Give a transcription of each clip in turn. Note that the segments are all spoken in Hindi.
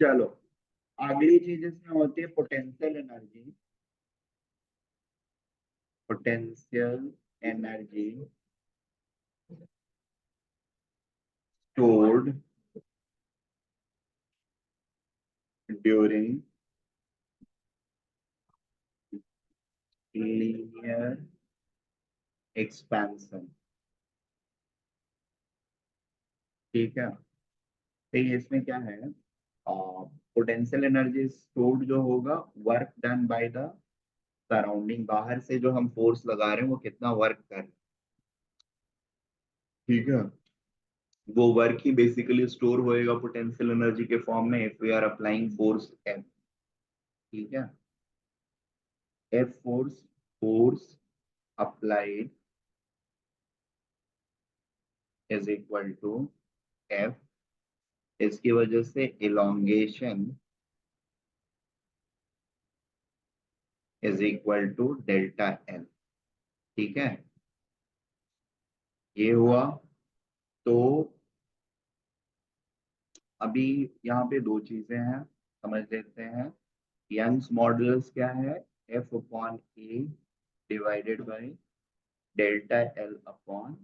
चलो, अगली चीज इसमें होती है potential energy. Potential energy stored during linear expansion। ठीक है, तो ये इसमें क्या है, पोटेंशियल एनर्जी स्टोर्ड जो होगा, work done by the surrounding, बाहर से जो हम फोर्स लगा रहे हैं वो कितना वर्क कर रहे हैं। ठीक है, वो वर्क ही बेसिकली स्टोर होएगा पोटेंशियल एनर्जी के फॉर्म में if we are applying force F. ठीक है, F force, force applied is equal to F, इसकी वजह से elongation is equal to delta L. ठीक है, ये हुआ। तो अभी यहाँ पे दो चीजें हैं, समझ लेते हैं। यंग्स मॉडुलस क्या है, F upon A divided by delta L upon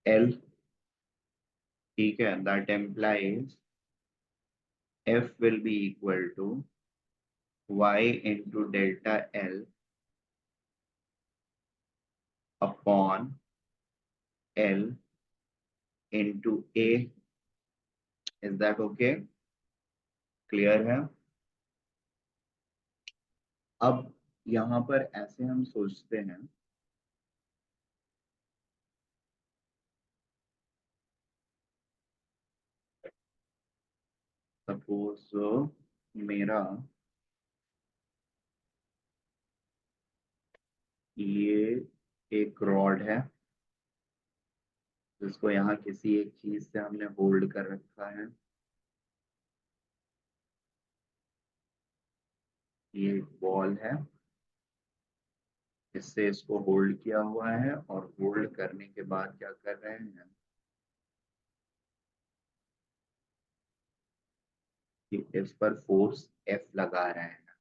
L. ठीक है, that implies F will be equal to Y into delta L upon L into A. Is that okay, clear है? अब यहाँ पर ऐसे हम सोचते हैं, सपोज मेरा ये एक रॉड है जिसको यहाँ किसी एक चीज से हमने होल्ड कर रखा है। ये एक बॉल है, इससे इसको होल्ड किया हुआ है, और होल्ड करने के बाद क्या कर रहे हैं कि इस पर फोर्स एफ लगा रहे हैं।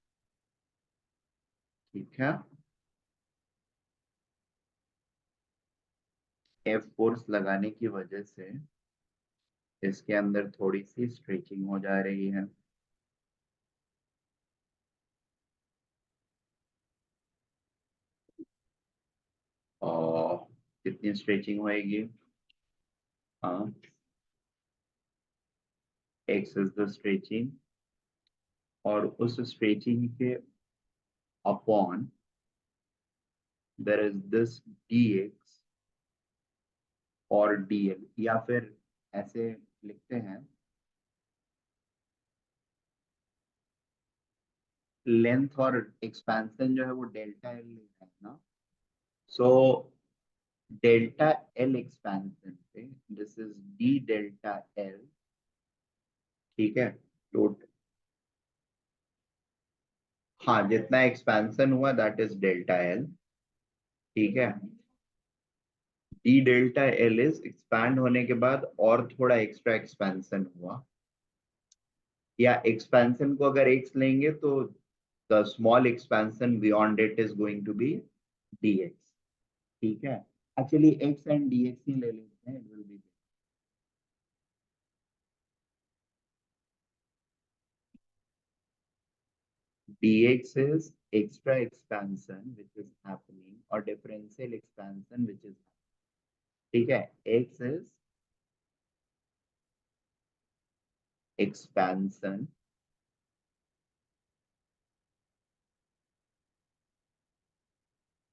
ठीक है, एफ फोर्स लगाने की वजह से इसके अंदर थोड़ी सी स्ट्रेचिंग हो जा रही है। और कितनी स्ट्रेचिंग होएगी, हाँ, एक्स इज द स्ट्रेचिंग, और उस स्ट्रेचिंग के upon their is this dx और dl, या फिर ऐसे लिखते हैं, लेंथ और एक्सपेंशन जो है वो डेल्टा एल है ना। सो डेल्टा एल एक्सपेंशन पे this is D delta L. ठीक है, तो हाँ, जितना एक्सपेंशन हुआ दैट इज डेल्टा एल। ठीक है, D delta L is expand होने के बाद और थोड़ा एक्स्ट्रा एक्सपेंशन हुआ, या एक्सपेंशन को अगर एक्स लेंगे तो the small expansion beyond it is going to be dx। ठीक है, एक्चुअली x एंड dx ही ले लेते हैं, it will be dx is extra expansion which is happening, or differential expansion which is, ठीक है, x is expansion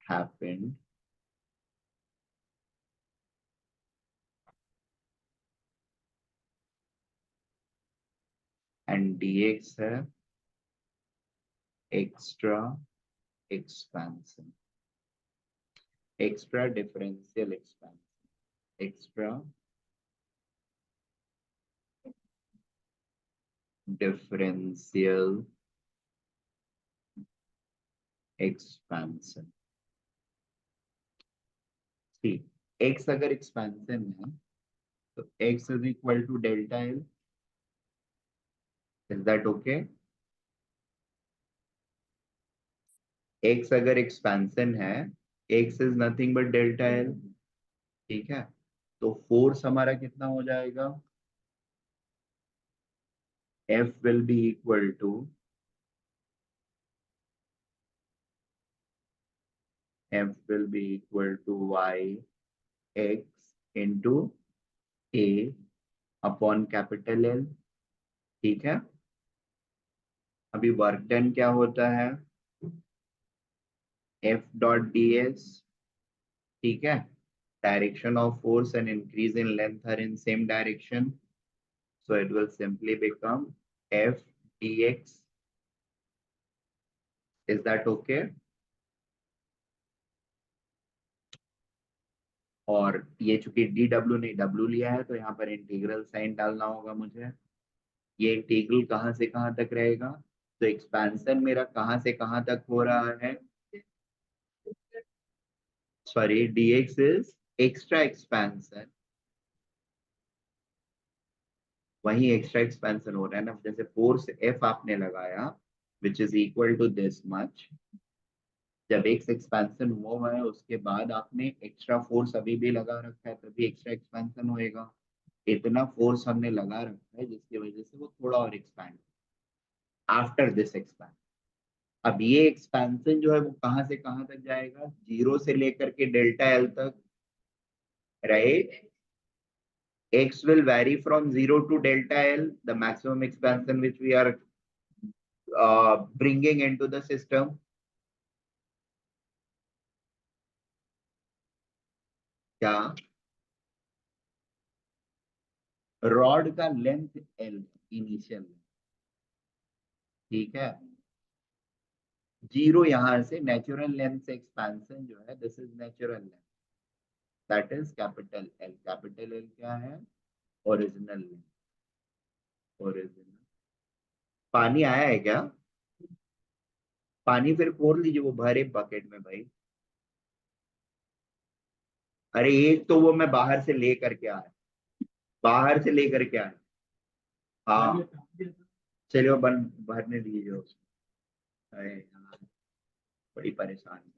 happened and dx है extra expansion, extra differential expansion, extra differential expansion। ठीक, x अगर expansion है तो x is equal to delta l, is that okay? X अगर एक्सपेंशन है, X is nothing but delta L, ठीक है? तो फोर्स हमारा कितना हो जाएगा? F will be equal to Y X into A upon capital L, ठीक है? अभी वर्क डन क्या होता है? एफ डॉट डी एस, ठीक है? Direction of force and increase in length are in same direction, so it will simply become f dx. Is that okay? और ये चूंकि डी डब्ल्यू नहीं डब्ल्यू लिया है, तो यहाँ पर इंटीग्रल साइन डालना होगा मुझे। ये इंटीग्रल कहाँ से कहाँ तक रहेगा? तो एक्सपेंशन मेरा कहाँ से कहाँ तक हो रहा है? Sorry, dx is extra expansion, वही एक्स्ट्रा एक्सपेंशन हो रहा है ना। जैसे फोर्स एफ आपने लगाया which is equal to this much, जब एक्स एक्सपेंशन हुआ है उसके बाद आपने एक्स्ट्रा फोर्स अभी भी लगा रखा है, तभी एक्स्ट्रा एक्सपेंशन होएगा। इतना फोर्स हमने लगा रखा है जिसकी वजह से वो थोड़ा और एक्सपैंड आफ्टर दिस एक्सपेंशन। अब ये एक्सपेंशन जो है वो कहाँ से कहाँ तक जाएगा? जीरो से लेकर के डेल्टा एल तक, right? x will vary from 0 to delta L, the maximum expansion which we are bringing into the system. क्या? रॉड का लेंथ L इनिशियल, ठीक है? जीरो यहां से नेचुरल लेंथ से एक्सपेंशन जो है, this is natural length, that is capital L. Capital L क्या है? Original length. ओरिजिनल। पानी आया है क्या? पानी फिर खोल लीजिए वो भरे बकेट में भाई। अरे एक तो वो मैं बाहर से ले करके आया, बाहर से लेकर के आया। हाँ, चलिए वो बन भरने दीजिए उसको। अरे यार, बड़ी परेशान है।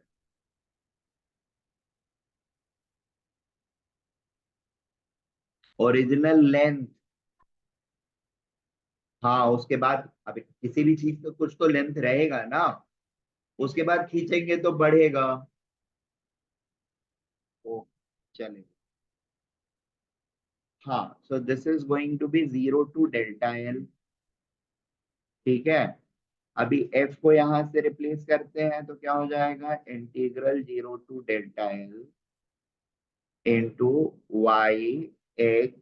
ओरिजिनल लेंथ, हाँ उसके बाद अब किसी भी चीज का कुछ तो लेंथ रहेगा ना, उसके बाद खींचेंगे तो बढ़ेगा। ओ, चलेगा। हाँ, so this is going to be 0 to delta L, ठीक है? अभी f को यहां से रिप्लेस करते हैं तो क्या हो जाएगा? Integral 0 to delta L into Y X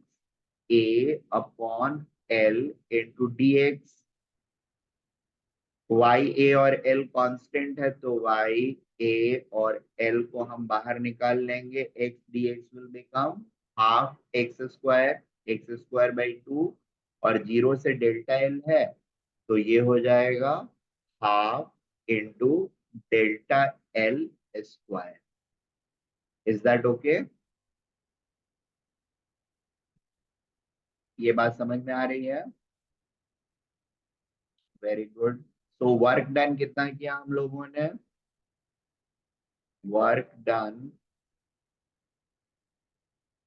A upon L into D X. Y A और एल कांस्टेंट है, तो वाई ए और एल को हम बाहर निकाल लेंगे। X D x will become half x² और जीरो से डेल्टा एल है, तो ये हो जाएगा half into delta L square. Is that okay? ये बात समझ में आ रही है? Very good. So work done कितना किया हम लोगों ने? Work done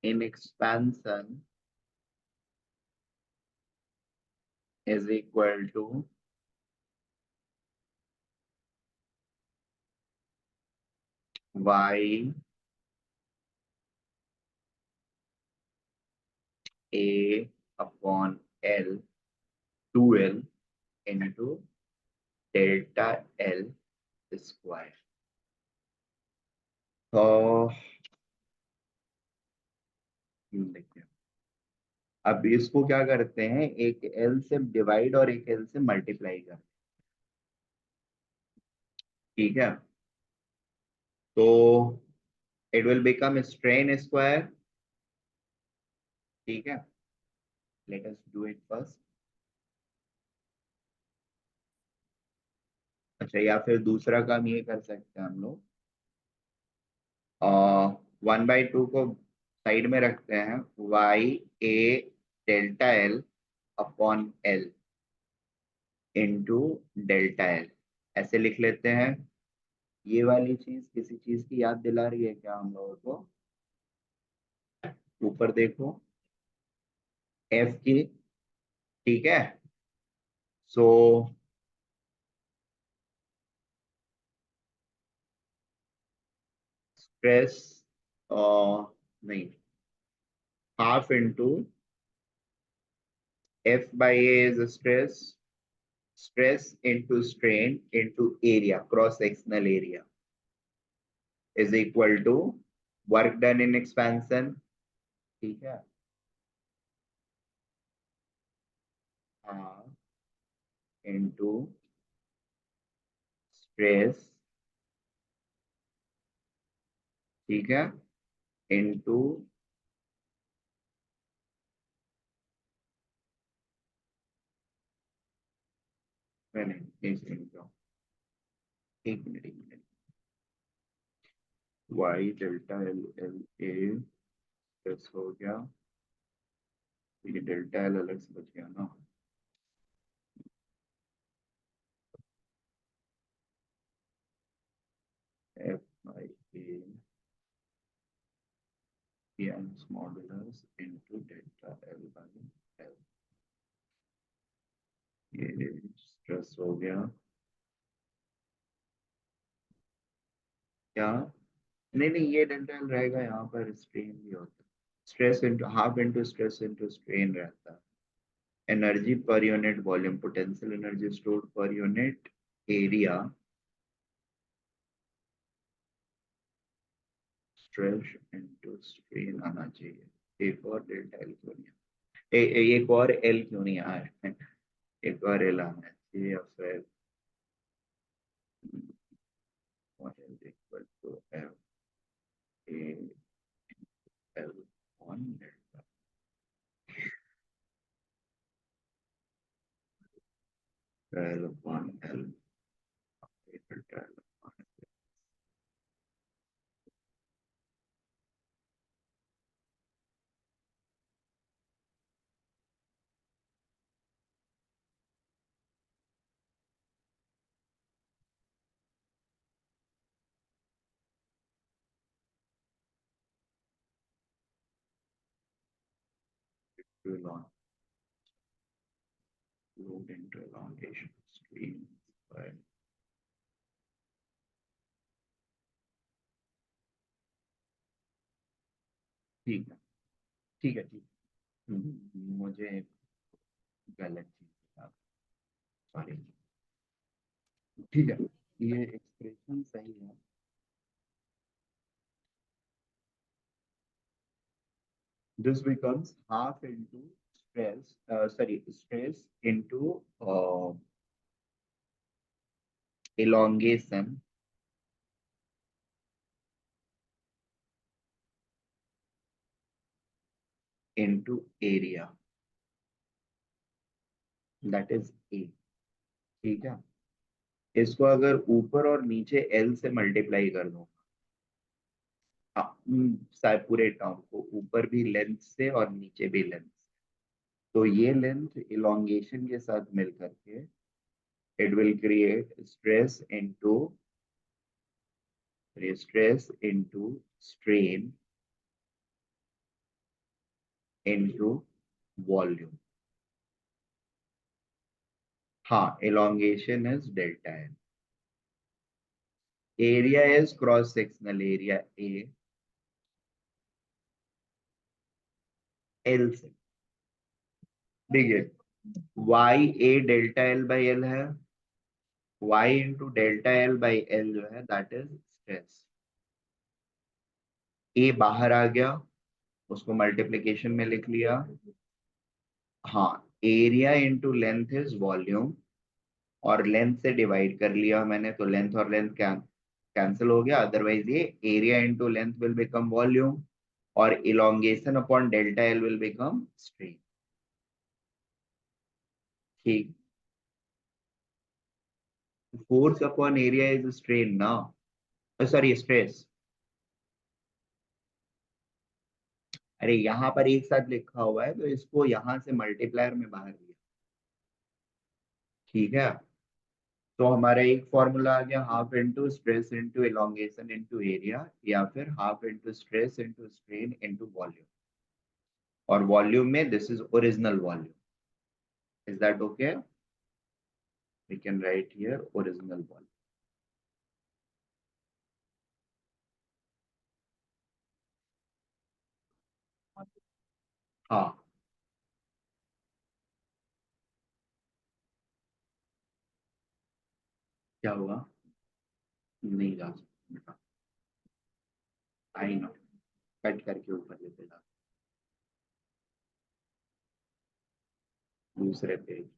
in expansion is equal to y a upon L 2L into delta L square। तो देखिए, अब इसको क्या करते हैं, एक L से डिवाइड और एक L से मल्टीप्लाई करते हैं, ठीक है? तो it will become strain square, ठीक है? Let us do it first. अच्छा, या फिर दूसरा काम ये कर सकते हैं हम लोग, 1/2 को साइड में रखते हैं, Y A delta L upon L, into delta L, ऐसे लिख लेते हैं। ये वाली चीज किसी चीज की याद दिला रही है क्या हम लोगों को? ऊपर देखो, एफ की, ठीक है। सो स्ट्रेस, नहीं, half into F by A is stress, stress into strain into area, cross sectional area, is equal to work done in expansion, ठीक है, हाँ, into stress, ठीक है, into, नहीं एक मिनट जाओ, एक minute, y delta L L A plus हो गया, ये डेल्टा एल अलग से बच गया ना, F by A Young's modulus into delta L by L, ये स्ट्रेस हो गया क्या? नहीं नहीं, ये डेल्टा एल रहेगा, यहाँ पर स्ट्रेन भी होता है, stress into half into stress into strain रहता है। Energy per unit volume, potential energy stored per unit area, stress into strain आना चाहिए। एक और डेल्टा एल क्यों नहीं एक और एल क्यों नहीं आ रहा है? एक और एल आना चाहिए, या फिर equal to F A L on delta L on L delta L. Load into elongation stream by, ठीक है, ठीक है, ठीक है। मुझे गलत चीज, सॉरी, ठीक है, ये एक्सप्रेशन सही है। This becomes half into stress, sorry, stress into elongation into area, that is A, ठीक है। इसको अगर ऊपर और नीचे L से मल्टीप्लाई कर दो, शायद पूरे टर्म को ऊपर भी लेंथ से और नीचे भी लेंथ, तो ये लेंथ इलोंगेशन के साथ मिल करके it will create stress into strain into volume, हाँ, elongation is delta n, area is cross sectional area A, L से, देखिए y a delta L by L है, y into delta L by L जो है दैट इज स्ट्रेस, a बाहर आ गया, उसको मल्टीप्लीकेशन में लिख लिया, हाँ, area into length is volume, और लेंथ से डिवाइड कर लिया मैंने, तो लेंथ और लेंथ कैंसिल हो गया, अदरवाइज ये area into length will become volume, और elongation upon delta L will become strain, ठीक। Force upon area is strain ना, सॉरी स्ट्रेस, अरे यहाँ पर एक साथ लिखा हुआ है तो इसको यहाँ से मल्टीप्लायर में बाहर लिया, ठीक है। तो हमारा एक फॉर्मूला आ गया, half into stress into elongation into area, या फिर half into stress into strain into volume. और वॉल्यूम में this is original volume. Is that okay? We can write here original volume. हाँ, क्या हुआ? नहीं जा सकता। I know. कट करके ऊपर लेते जा। दूसरे पेज।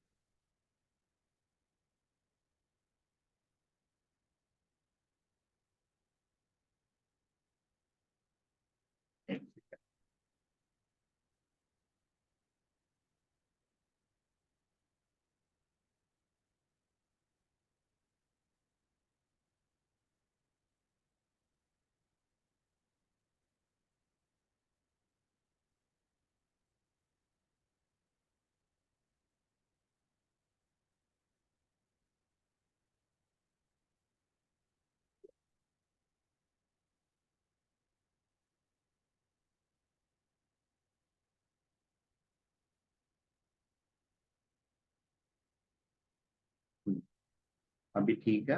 अभी ठीक है।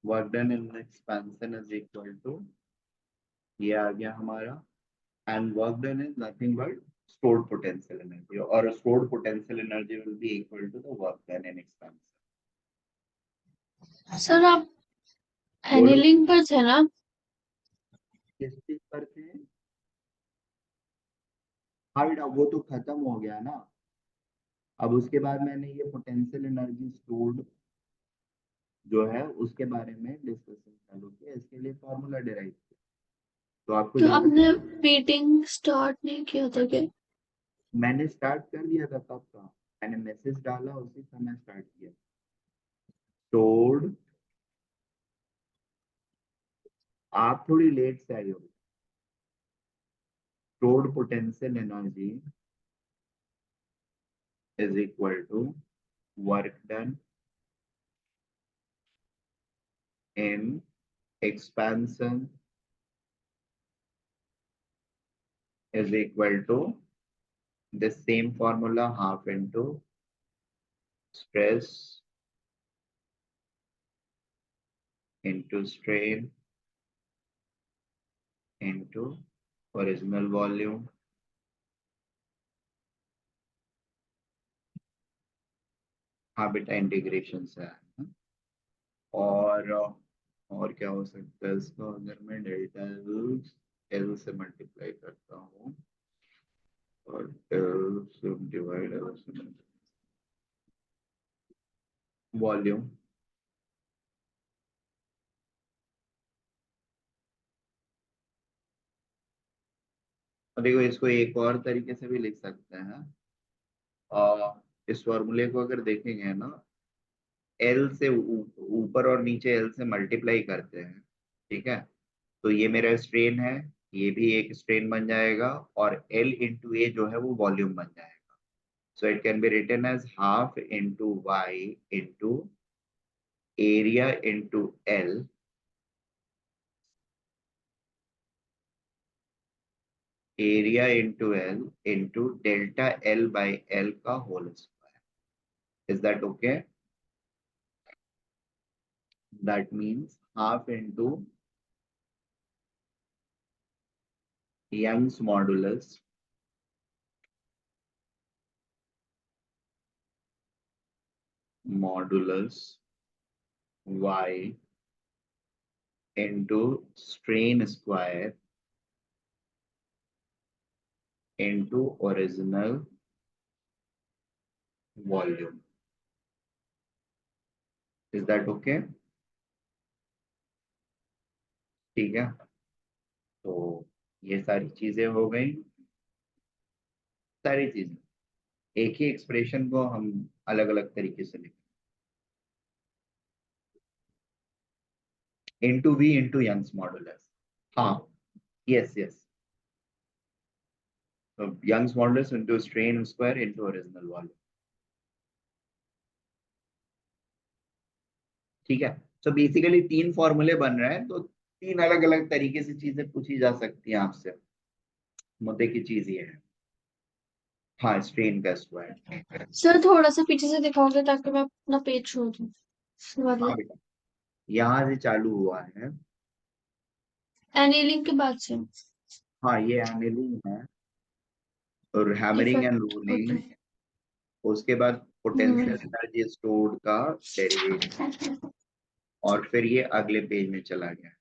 Work done in expansion is equal to, ये आ गया हमारा, and work done is nothing but stored potential energy, or stored potential energy will be equal to the work done in expansion. Sir आप बोलो। एनिलिंग पर थे ना? किस चीज पर थे? हाँ बेटा, वो तो खत्म हो गया ना। अब उसके बाद मैंने ये पोटेंशियल एनर्जी स्टोर्ड जो है उसके बारे में डिस्कशन चालू किया, इसके लिए फॉर्मूला डिराइव किया। तो आपको तो ज्यादा, आपने मीटिंग स्टार्ट नहीं किया था क्या? मैंने स्टार्ट कर दिया था तब का। मैंने मैसेज डाला उसी समय स्टार्ट किया। स्टोर्ड, आप थोड़ी लेट से आई हो। Stored potential energy is equal to work done in expansion is equal to the same formula, half into stress into strain into original volume। हाँ बेटा, इंटीग्रेशन से आया है। और क्या हो सकता है इसको, अगर मैं डेल्टा एल से मल्टीप्लाई करता हूँ और एल से डिवाइड एल से वॉल्यूम। देखो, इसको एक और तरीके से भी लिख सकते हैं। इस फॉर्मूले को अगर देखेंगे ना, एल से ऊपर और नीचे एल से मल्टीप्लाई करते हैं, ठीक है? तो ये मेरा स्ट्रेन है, ये भी एक स्ट्रेन बन जाएगा, और एल इंटू ए जो है वो वॉल्यूम बन जाएगा। So it can be written as half into Y into area into L, area into L into delta L by L का whole square. Is that okay? That means half into Young's modulus modulus y into strain square into original volume। Is that okay? ठीक है। तो ये सारी चीजें हो गई। सारी चीजें एक ही एक्सप्रेशन को हम अलग अलग तरीके से लिखें। into V into Young's modulus. हाँ, yes, yes. So Young's modulus into strain square into original volume. ठीक है. So basically 3 फॉर्मूले बन रहे हैं, तो 3 अलग अलग तरीके से चीजें पूछी जा सकती हैं आपसे. मुद्दे की चीज ये है. हाँ, स्ट्रेन का स्क्वायर. सर थोड़ा सा पीछे से दिखाओगे ताकि मैं अपना पेज छोड़ दूँ. हाँ मतलब बेटा, यहाँ से चालू हुआ है. एनीलिंग के बाद से हाँ, ये एनिलिंग है और हैमरिंग एंड इफेक्ट होता रोलिंग. है. उसके बाद पोटेंशियल हम्म. एनर्जी स्टोर्ड का डेरिवेशन. और फिर ये अगले पेज में चला गया.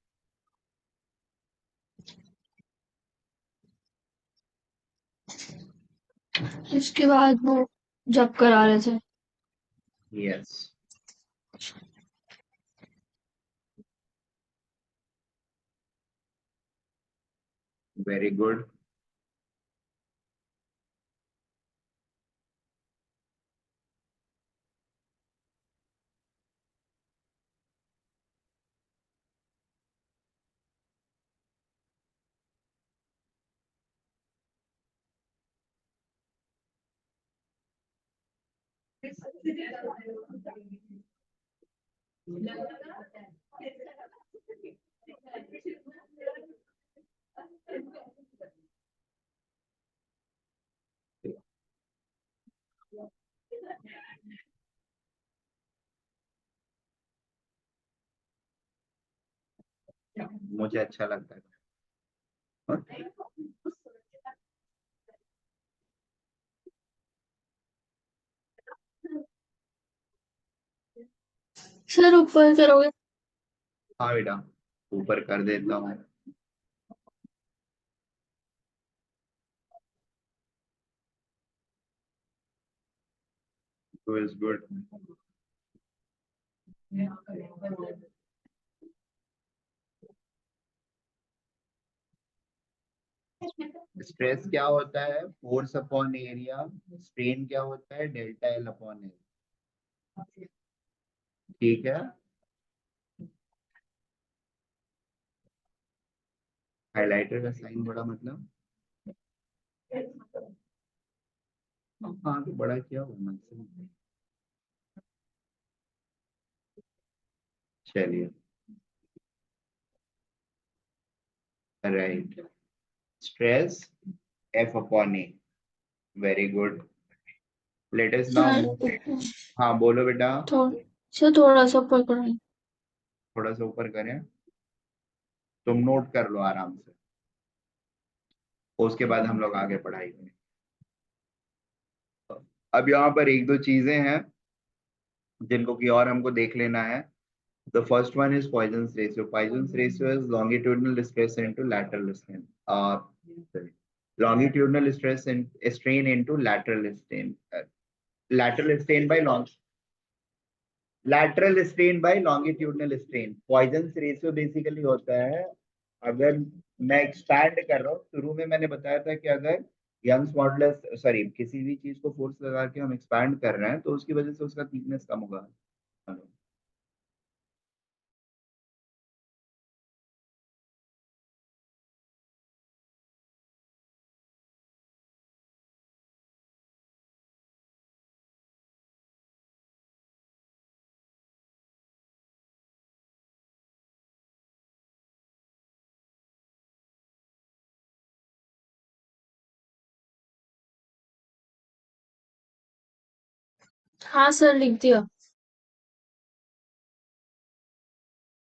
उसके बाद वो जब करा रहे थे. Yes, very good. मुझे अच्छा लगता है. हाँ? सर ऊपर करोगे. हाँ बेटा, ऊपर कर देता हूँ. Feels good. स्ट्रेस क्या होता है? Force upon area. स्ट्रेन क्या होता है? Delta L upon L. ठीक है. हाइलाइटर का साइन बड़ा मतलब. हाँ, तो बड़ा क्या हुआ मैक्सिमम. चलिए. Right. Stress F upon A. Very good. Let us now sir move. हाँ, बोलो बेटा. सर थोड़ा सा ऊपर करो. थोड़ा सा ऊपर करें. तुम नोट कर लो आराम से. उसके बाद हम लोग आगे पढ़ाई करें. अब यहाँ पर एक दो चीजें हैं जिनको कि और हमको देख लेना है. The first one is Poisson's ratio. Poisson's ratio is longitudinal stress into lateral strain. Sorry. Longitudinal stress and strain into lateral strain. Lateral strain by lateral strain by longitudinal strain. Poisson's ratio basically होता है, अगर मैं एक्सपैंड कर रहा हूँ. शुरू में मैंने बताया था कि अगर यंग्स मॉडुलस सॉरी किसी भी चीज को फोर्स लगा के हम एक्सपैंड कर रहे हैं तो उसकी वजह से उसका थिकनेस कम होगा. हाँ सर लिख दिया.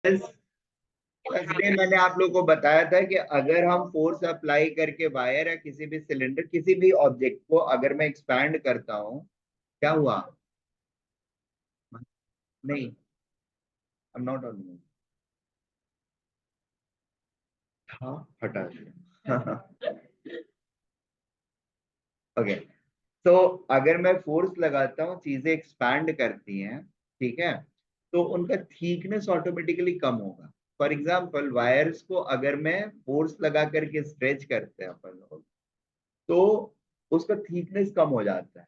इसलिए मैंने आप लोग को बताया था कि अगर हम फोर्स अप्लाई करके वायर या किसी भी सिलेंडर किसी भी ऑब्जेक्ट को अगर मैं एक्सपैंड करता हूँ. क्या हुआ? नहीं, आई एम नॉट ऑन. हाँ, हटा दिया. ओके. तो अगर मैं फोर्स लगाता हूँ चीजें एक्सपैंड करती हैं. ठीक है. तो उनका थिकनेस ऑटोमेटिकली कम होगा. फॉर एग्जाम्पल वायर्स को अगर मैं फोर्स लगा करके स्ट्रेच करते हैं अपन लोग, तो उसका थिकनेस कम हो जाता है.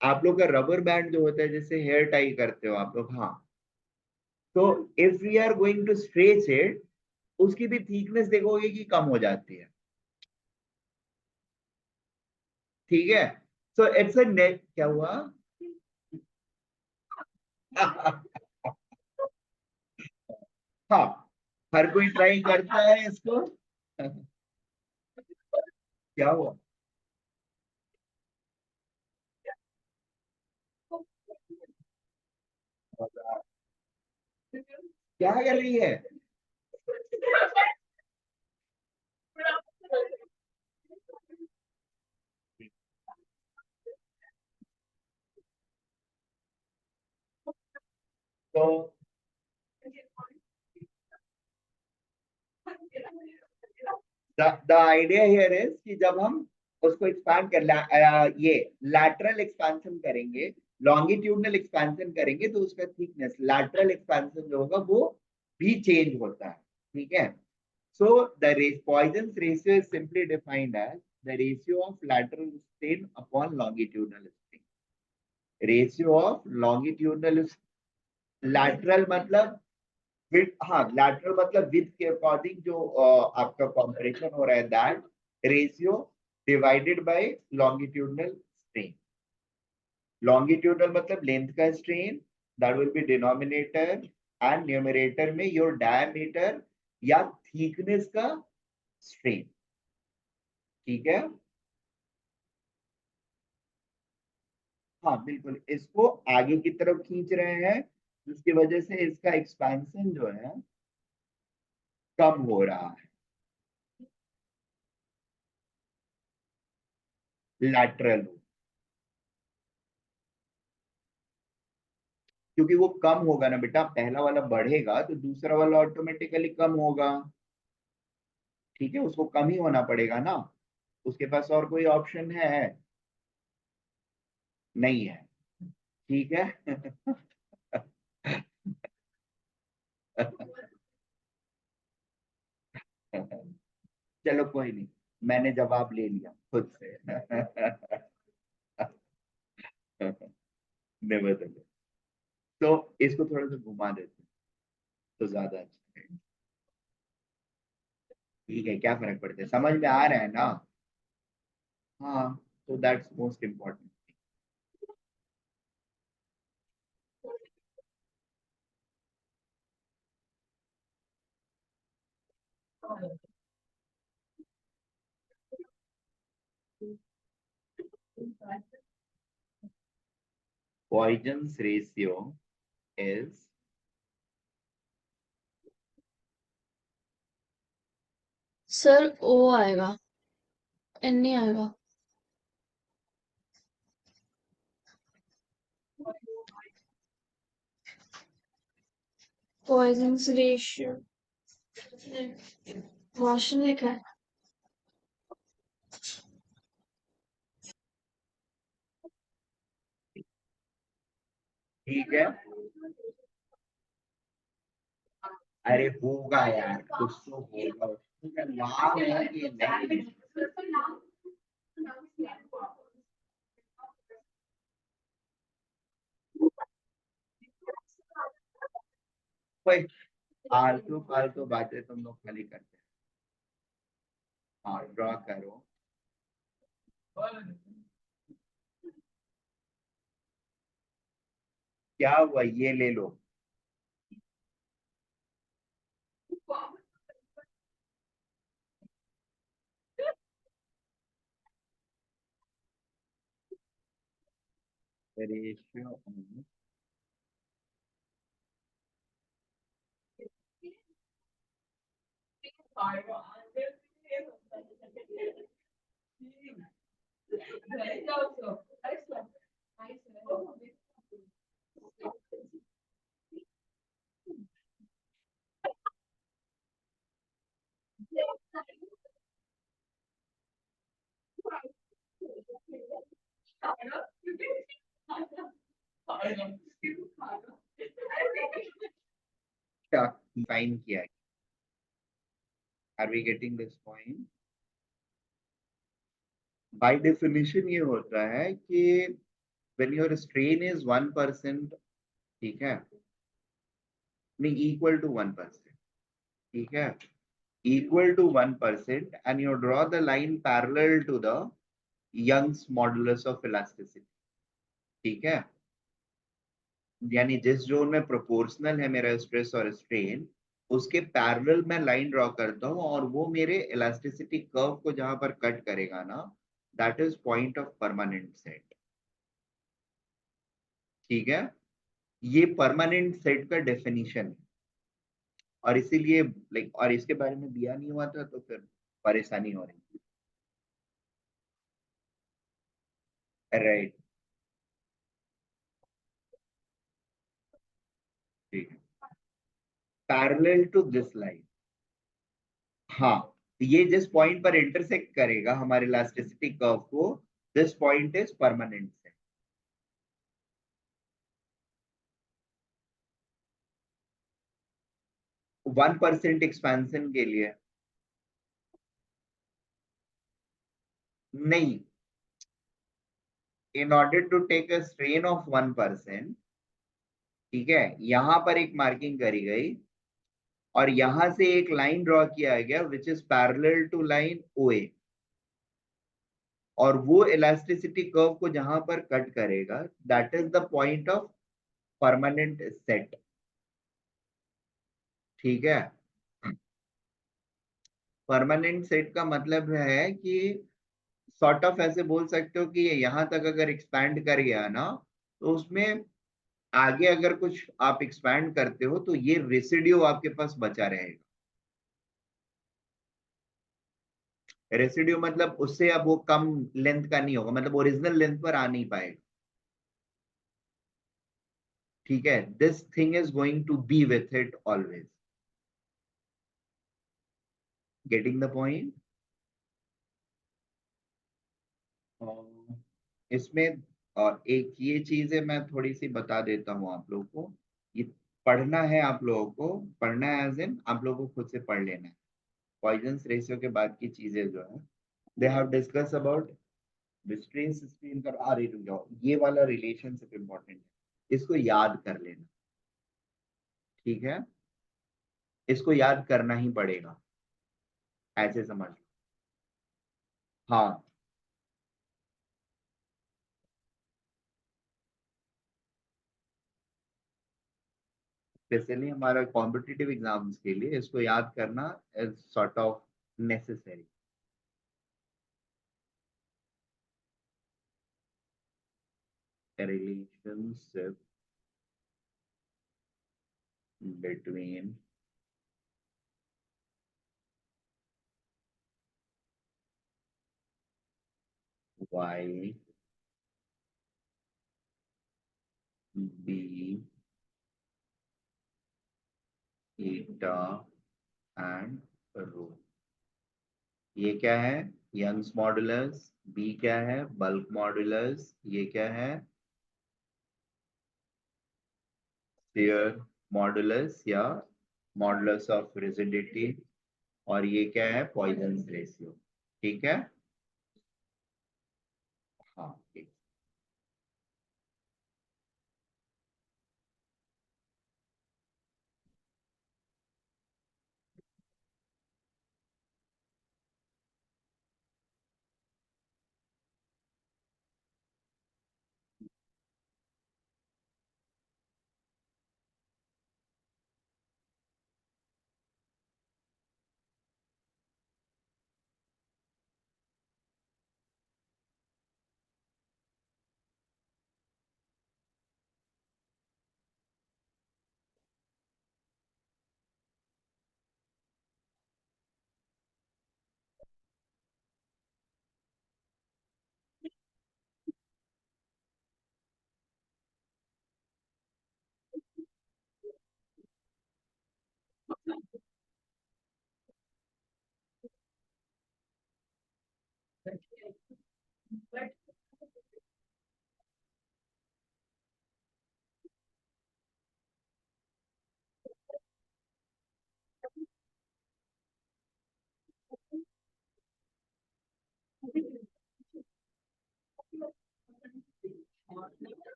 आप लोग का रबर बैंड जो होता है जैसे हेयर टाई करते हो आप लोग. हाँ, तो if we are going to stretch it, उसकी भी थिकनेस देखोगे कि कम हो जाती है। ठीक है, सो इट्स अ नेट, क्या हुआ? हाँ, हर कोई ट्राई करता है इसको। क्या हुआ? क्या कर रही है? तो द आइडिया हियर इज कि जब हम उसको एक्सपैंड कर ये लैटरल एक्सपेंशन करेंगे, लॉन्गिट्यूडनल एक्सपेंशन करेंगे, तो उसका थिकनेस, लैटरल एक्सपेंशन जो होगा वो भी चेंज होता है। ठीक है, so the Poisson's ratio is simply defined as the ratio of lateral strain upon longitudinal strain. Ratio of longitudinal, lateral मतलब विथ, हाँ लैटरल मतलब विथ के अकॉर्डिंग जो आपका कॉम्प्रेशन हो रहा है, that ratio divided by longitudinal strain. Longitudinal मतलब लेंथ का strain, that will be denominator, and numerator में योर डायमीटर या थिकनेस का स्ट्रेन। ठीक है, हाँ बिल्कुल, इसको आगे की तरफ खींच रहे हैं, जिसकी वजह से इसका एक्सपेंशन जो है कम हो रहा है, लैटरल। क्योंकि वो कम होगा ना बेटा, पहला वाला बढ़ेगा तो दूसरा वाला ऑटोमेटिकली कम होगा। ठीक है, उसको कम ही होना पड़ेगा ना, उसके पास और कोई ऑप्शन है? नहीं है। ठीक है। चलो कोई नहीं, मैंने जवाब ले लिया खुद से। नेवरदलेस, तो इसको थोड़ा सा घुमा देते हैं तो ज्यादा अच्छा है। ठीक है, क्या फर्क पड़ता है, समझ में आ रहा है ना? हाँ, तो that's most important. Poisson's ratio is, sir O आएगा, एन नहीं आएगा। पॉइजन्स रेशियो क्वेश्चन लिखा है। ठीक है, अरे होगा यार, कुछ तो होगा, उसका नाम है कि नहीं? कोई फालतू फालतू बातें तुम लोग खाली करते हैं। हाँ, ड्रॉ करो। क्या हुआ, ये ले लो। रेशियो, क्या फाइन किया? Are we getting this point? By definition ये होता है कि व्हेन योर स्ट्रेन इज 1%, ठीक है, नहीं, इक्वल टू 1%, ठीक है, equal to 1%, and you draw the line parallel to the Young's modulus of elasticity, ठीक है, यानी जिस जोन में प्रोपोर्शनल है मेरा स्ट्रेस और स्ट्रेन, उसके पैरेलल मैं लाइन ड्रॉ करता हूं, और वो मेरे इलास्टिसिटी कर्व को जहां पर कट करेगा ना, that is point of permanent set, ठीक है। ये परमानेंट सेट का डेफिनेशन है, और इसीलिए लाइक, और इसके बारे में दिया नहीं हुआ था तो फिर परेशानी हो रही है, राइट, ठीक है, पैरेलल टू दिस लाइन, हाँ, ये जिस पॉइंट पर इंटरसेक्ट करेगा हमारे इलास्टिसिटी कर्व को, this point is permanent set. 1% expansion के लिए, नहीं, in order to take a strain of 1%, ठीक है, यहां पर एक मार्किंग करी गई, और यहां से एक लाइन ड्रॉ किया गया which is parallel to line O A, और वो इलास्टिसिटी कर्व को जहां पर कट करेगा, that is the point of permanent set, ठीक है। परमानेंट सेट का मतलब है कि सॉर्ट ऑफ ऐसे बोल सकते हो कि ये यहां तक अगर एक्सपैंड कर गया ना, तो उसमें आगे अगर कुछ आप एक्सपैंड करते हो तो ये रेसिड्यू आपके पास बचा रहेगा। रेसिड्यू मतलब उससे अब वो कम लेंथ का नहीं होगा, मतलब ओरिजिनल लेंथ पर आ नहीं पाएगा, ठीक है। This thing is going to be with it always, getting the point. इसमें और एक ये चीज है, मैं थोड़ी सी बता देता हूँ आप लोगों को, ये पढ़ना है आप लोगों को, पढ़ना है एज इन आप लोगों को खुद से पढ़ लेना है। पॉइजन रेशियो के बाद की चीजें जो है, they have discuss about strain strain कर, आ रही, रुक जाओ, ये वाला रिलेशनशिप इंपॉर्टेंट है, इसको याद कर लेना, ठीक है, इसको याद करना ही पड़ेगा, ऐसे समझ लो। हाँ, स्पेशली हमारा कॉम्पिटिटिव एग्जाम्स के लिए इसको याद करना is sort of necessary. Relationship between y, b, eta and rho। ये क्या है? Young's modulus. बी क्या है? Bulk modulus. ये क्या है? शेयर मॉडुलस या मॉडुलस ऑफ रिजिडिटी। और ये क्या है? पॉइजन रेशियो, ठीक है। हाँ, ठीक।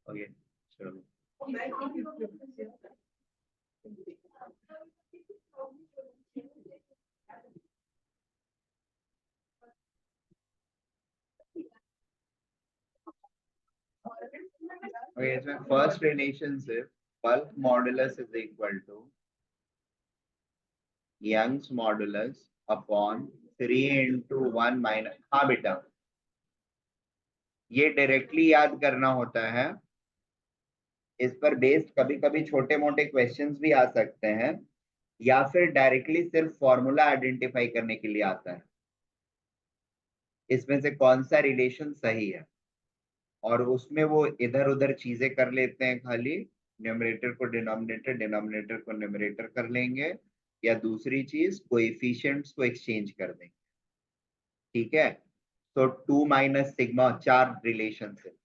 ओके चलो ओके इसमें first relationship bulk modulus is equal to Young's modulus upon 3 into 1 minus, हाँ बेटा ये डायरेक्टली याद करना होता है। इस पर बेस्ड कभी कभी छोटे मोटे क्वेश्चंस भी आ सकते हैं, या फिर डायरेक्टली सिर्फ फॉर्मूला आइडेंटिफाई करने के लिए आता है इसमें से कौन सा रिलेशन सही है, और उसमें वो इधर उधर चीजें कर लेते हैं, खाली न्यूमरेटर को डिनोमिनेटर, डिनोमिनेटर को न्यूमरेटर कर लेंगे, या दूसरी चीज कोएफिशिएंट्स को एक्सचेंज कर देंगे। ठीक है, तो 2 माइनस सिग्मा 4 रिलेशन से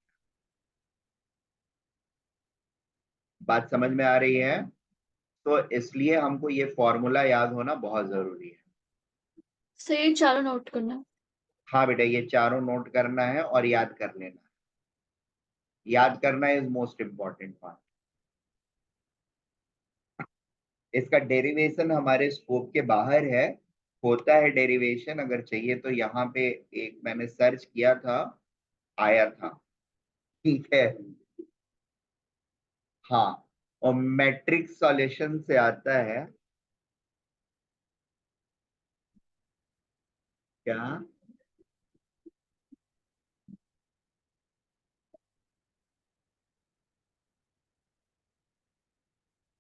बात समझ में आ रही है, तो इसलिए हमको ये फॉर्मूला याद होना बहुत जरूरी है। सही, चारों नोट करना। हाँ बेटा ये चारों नोट करना है और याद कर लेना है। याद करना इज मोस्ट इम्पॉर्टेंट पार्ट। इसका डेरिवेशन हमारे स्कोप के बाहर है, होता है डेरिवेशन, अगर चाहिए तो यहाँ पे एक मैंने सर्च किया था, आया था। ठीक है, हाँ, और मैट्रिक्स सॉल्यूशन से आता है क्या,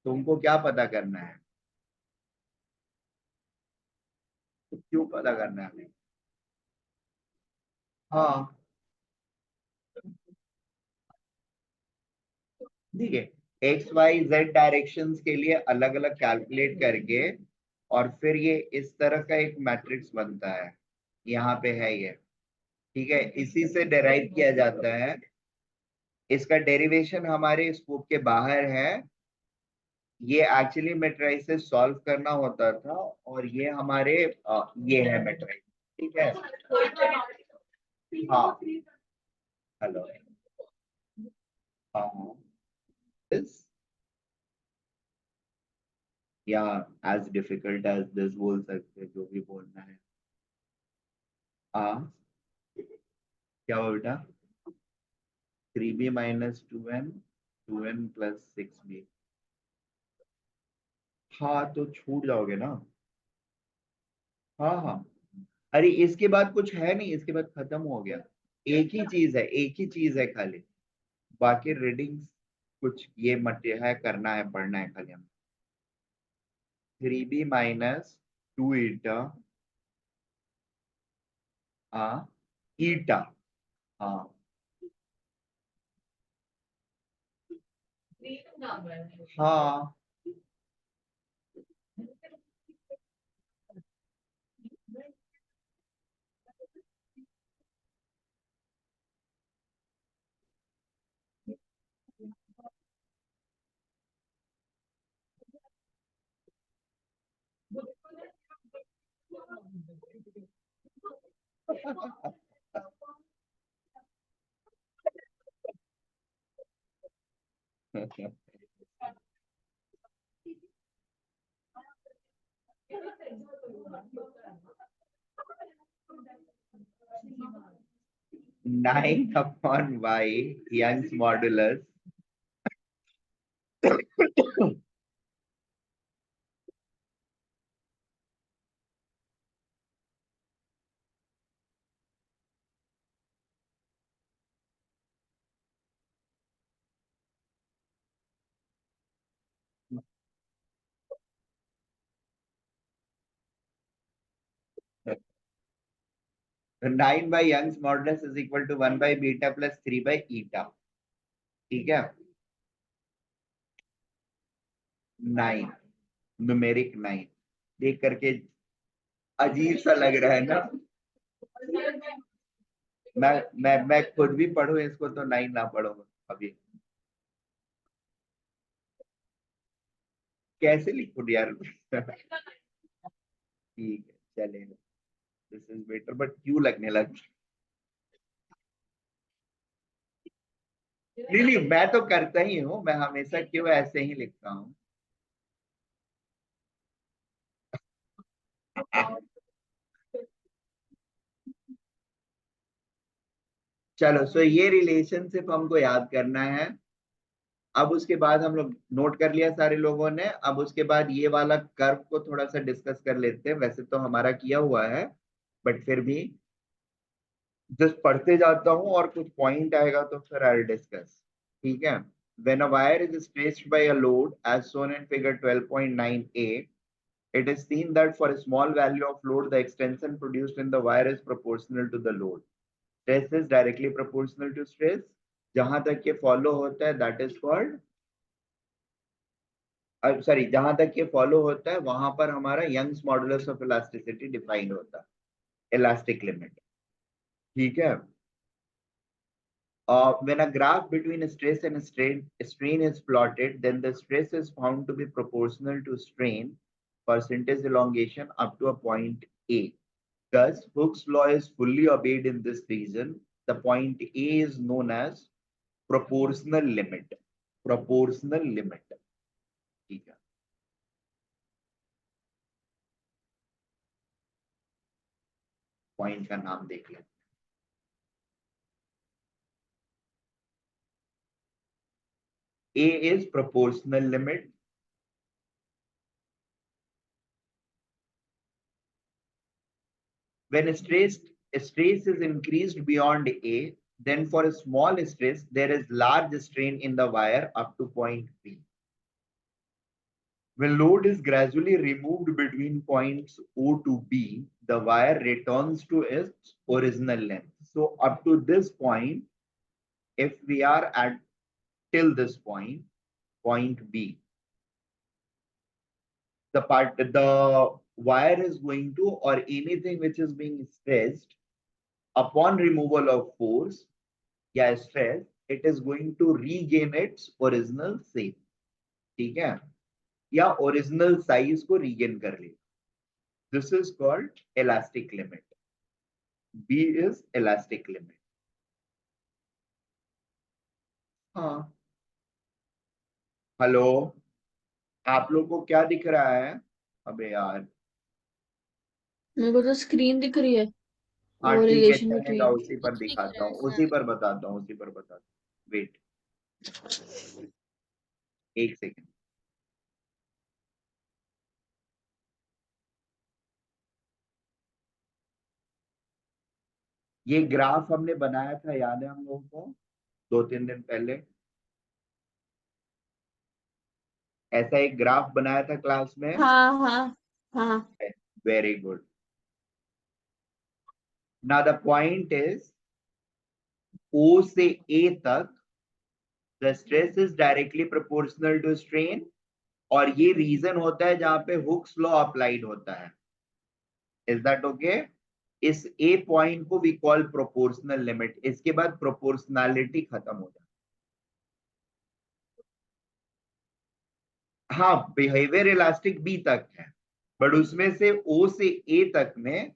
तुमको क्या पता करना है, तो क्यों पता करना है हमें? हाँ ठीक है, एक्स वाई जेड डायरेक्शंस के लिए अलग अलग कैलकुलेट करके, और फिर ये इस तरह का एक मैट्रिक्स बनता है, यहाँ पे है ये। ठीक है, इसी से डेराइव किया जाता है। इसका डेरिवेशन हमारे स्कोप के बाहर है, ये एक्चुअली मैट्रिसेस सॉल्व करना होता था, और ये हमारे ये है मैट्रिक्स। ठीक है, हाँ हेलो, हाँ हाँ, दिस या एज डिफिकल्ट एज दिस बोल सकते हैं, जो भी बोलना है। हाँ क्या हुआ बेटा, 3b - 2n, 2n + 6b। हाँ तो छूट जाओगे ना। हाँ हाँ, अरे इसके बाद कुछ है नहीं, इसके बाद खत्म हो गया। एक ही चीज है, एक ही चीज है खाली, बाकी रीडिंग्स कुछ ये मत है, करना है, पढ़ना है खाली हमें। 3b - 2 ईटा, हाँ ईटा, हाँ हाँ 9 upon y Young's modulus तो 9 by Young's modulus is equal to 1 by beta plus 3 by eta. ठीक है, 9, न्यूमेरिक 9 देख करके अजीब सा लग रहा है ना। मैं खुद भी पढ़ूं इसको तो 9 ना पढ़ूंगा अभी। कैसे लिखूं यार। ठीक है चलेगा, दिस इज बेटर, बट क्यों लगने लग। नहीं नहीं, मैं तो करता ही हूँ, मैं हमेशा क्यों ऐसे ही लिखता हूँ। चलो, सो ये रिलेशनशिप हमको याद करना है। अब उसके बाद हम लोग नोट कर लिया सारे लोगों ने। अब उसके बाद ये वाला कर्व को थोड़ा सा डिस्कस कर लेते हैं। वैसे तो हमारा किया हुआ है, बट फिर भी जस्ट पढ़ते जाता हूँ और कुछ पॉइंट आएगा तो फिर आई डिस्कस। ठीक है। When a wire is stretched by a load as shown in figure 12.9a, it is seen that for a small value of load, the extension produced in the wire is proportional to the load. Stress is directly proportional to stress. जहां तक ये फॉलो होता है दैट इज कॉल्ड, सॉरी, जहां तक ये फॉलो होता है वहां पर हमारा Young's modulus of elasticity defined होता है, इलास्टिक लिमिट। ठीक है। When a graph between stress and strain is plotted, then the stress is found to be proportional to strain percentage elongation up to a point A. Thus, Hooke's law is fully obeyed in this region. The point A is known as proportional limit. Proportional limit. ठीक है। पॉइंट का नाम देख लें। A is proportional limit. When stress is increased beyond A, then for a small stress, there is large strain in the wire up to point B. When load is gradually removed between points O to B, the wire returns to its original length. So up to this point, if we are at till this point, point B, the wire is going to, or anything which is being stretched, upon removal of force, या stress, it is going to regain its original shape. ठीक है, या original size को regain कर ले। This is called elastic limit. B is elastic limit. हाँ, हेलो, आप लोग को क्या दिख रहा है? अबे यार, मेरे को तो स्क्रीन दिख रही है, हाँ वो ठीक है रिलेशन चलेगा, बिटवीन उसी पर कुछ दिख दिखाता रहा है हूँ, उसी सर। पर बताता हूँ, उसी पर बताता हूँ। वेट, एक सेकेंड। ये ग्राफ हमने बनाया था, याद है हम लोगों को, 2-3 दिन पहले। ऐसा एक ग्राफ बनाया था क्लास में। हाँ हाँ हाँ। Very good. Now the point is, O से A तक the stress is directly proportional to strain, और ये रीजन होता है जहां पे हुक्स लॉ अप्लाइड होता है। Is that okay? इस ए पॉइंट को वी कॉल प्रोपोर्शनल लिमिट। इसके बाद प्रोपोर्शनैलिटी खत्म हो जाती है। हाँ, बिहेवियर इलास्टिक बी तक है, बट उसमें से ओ से ए तक में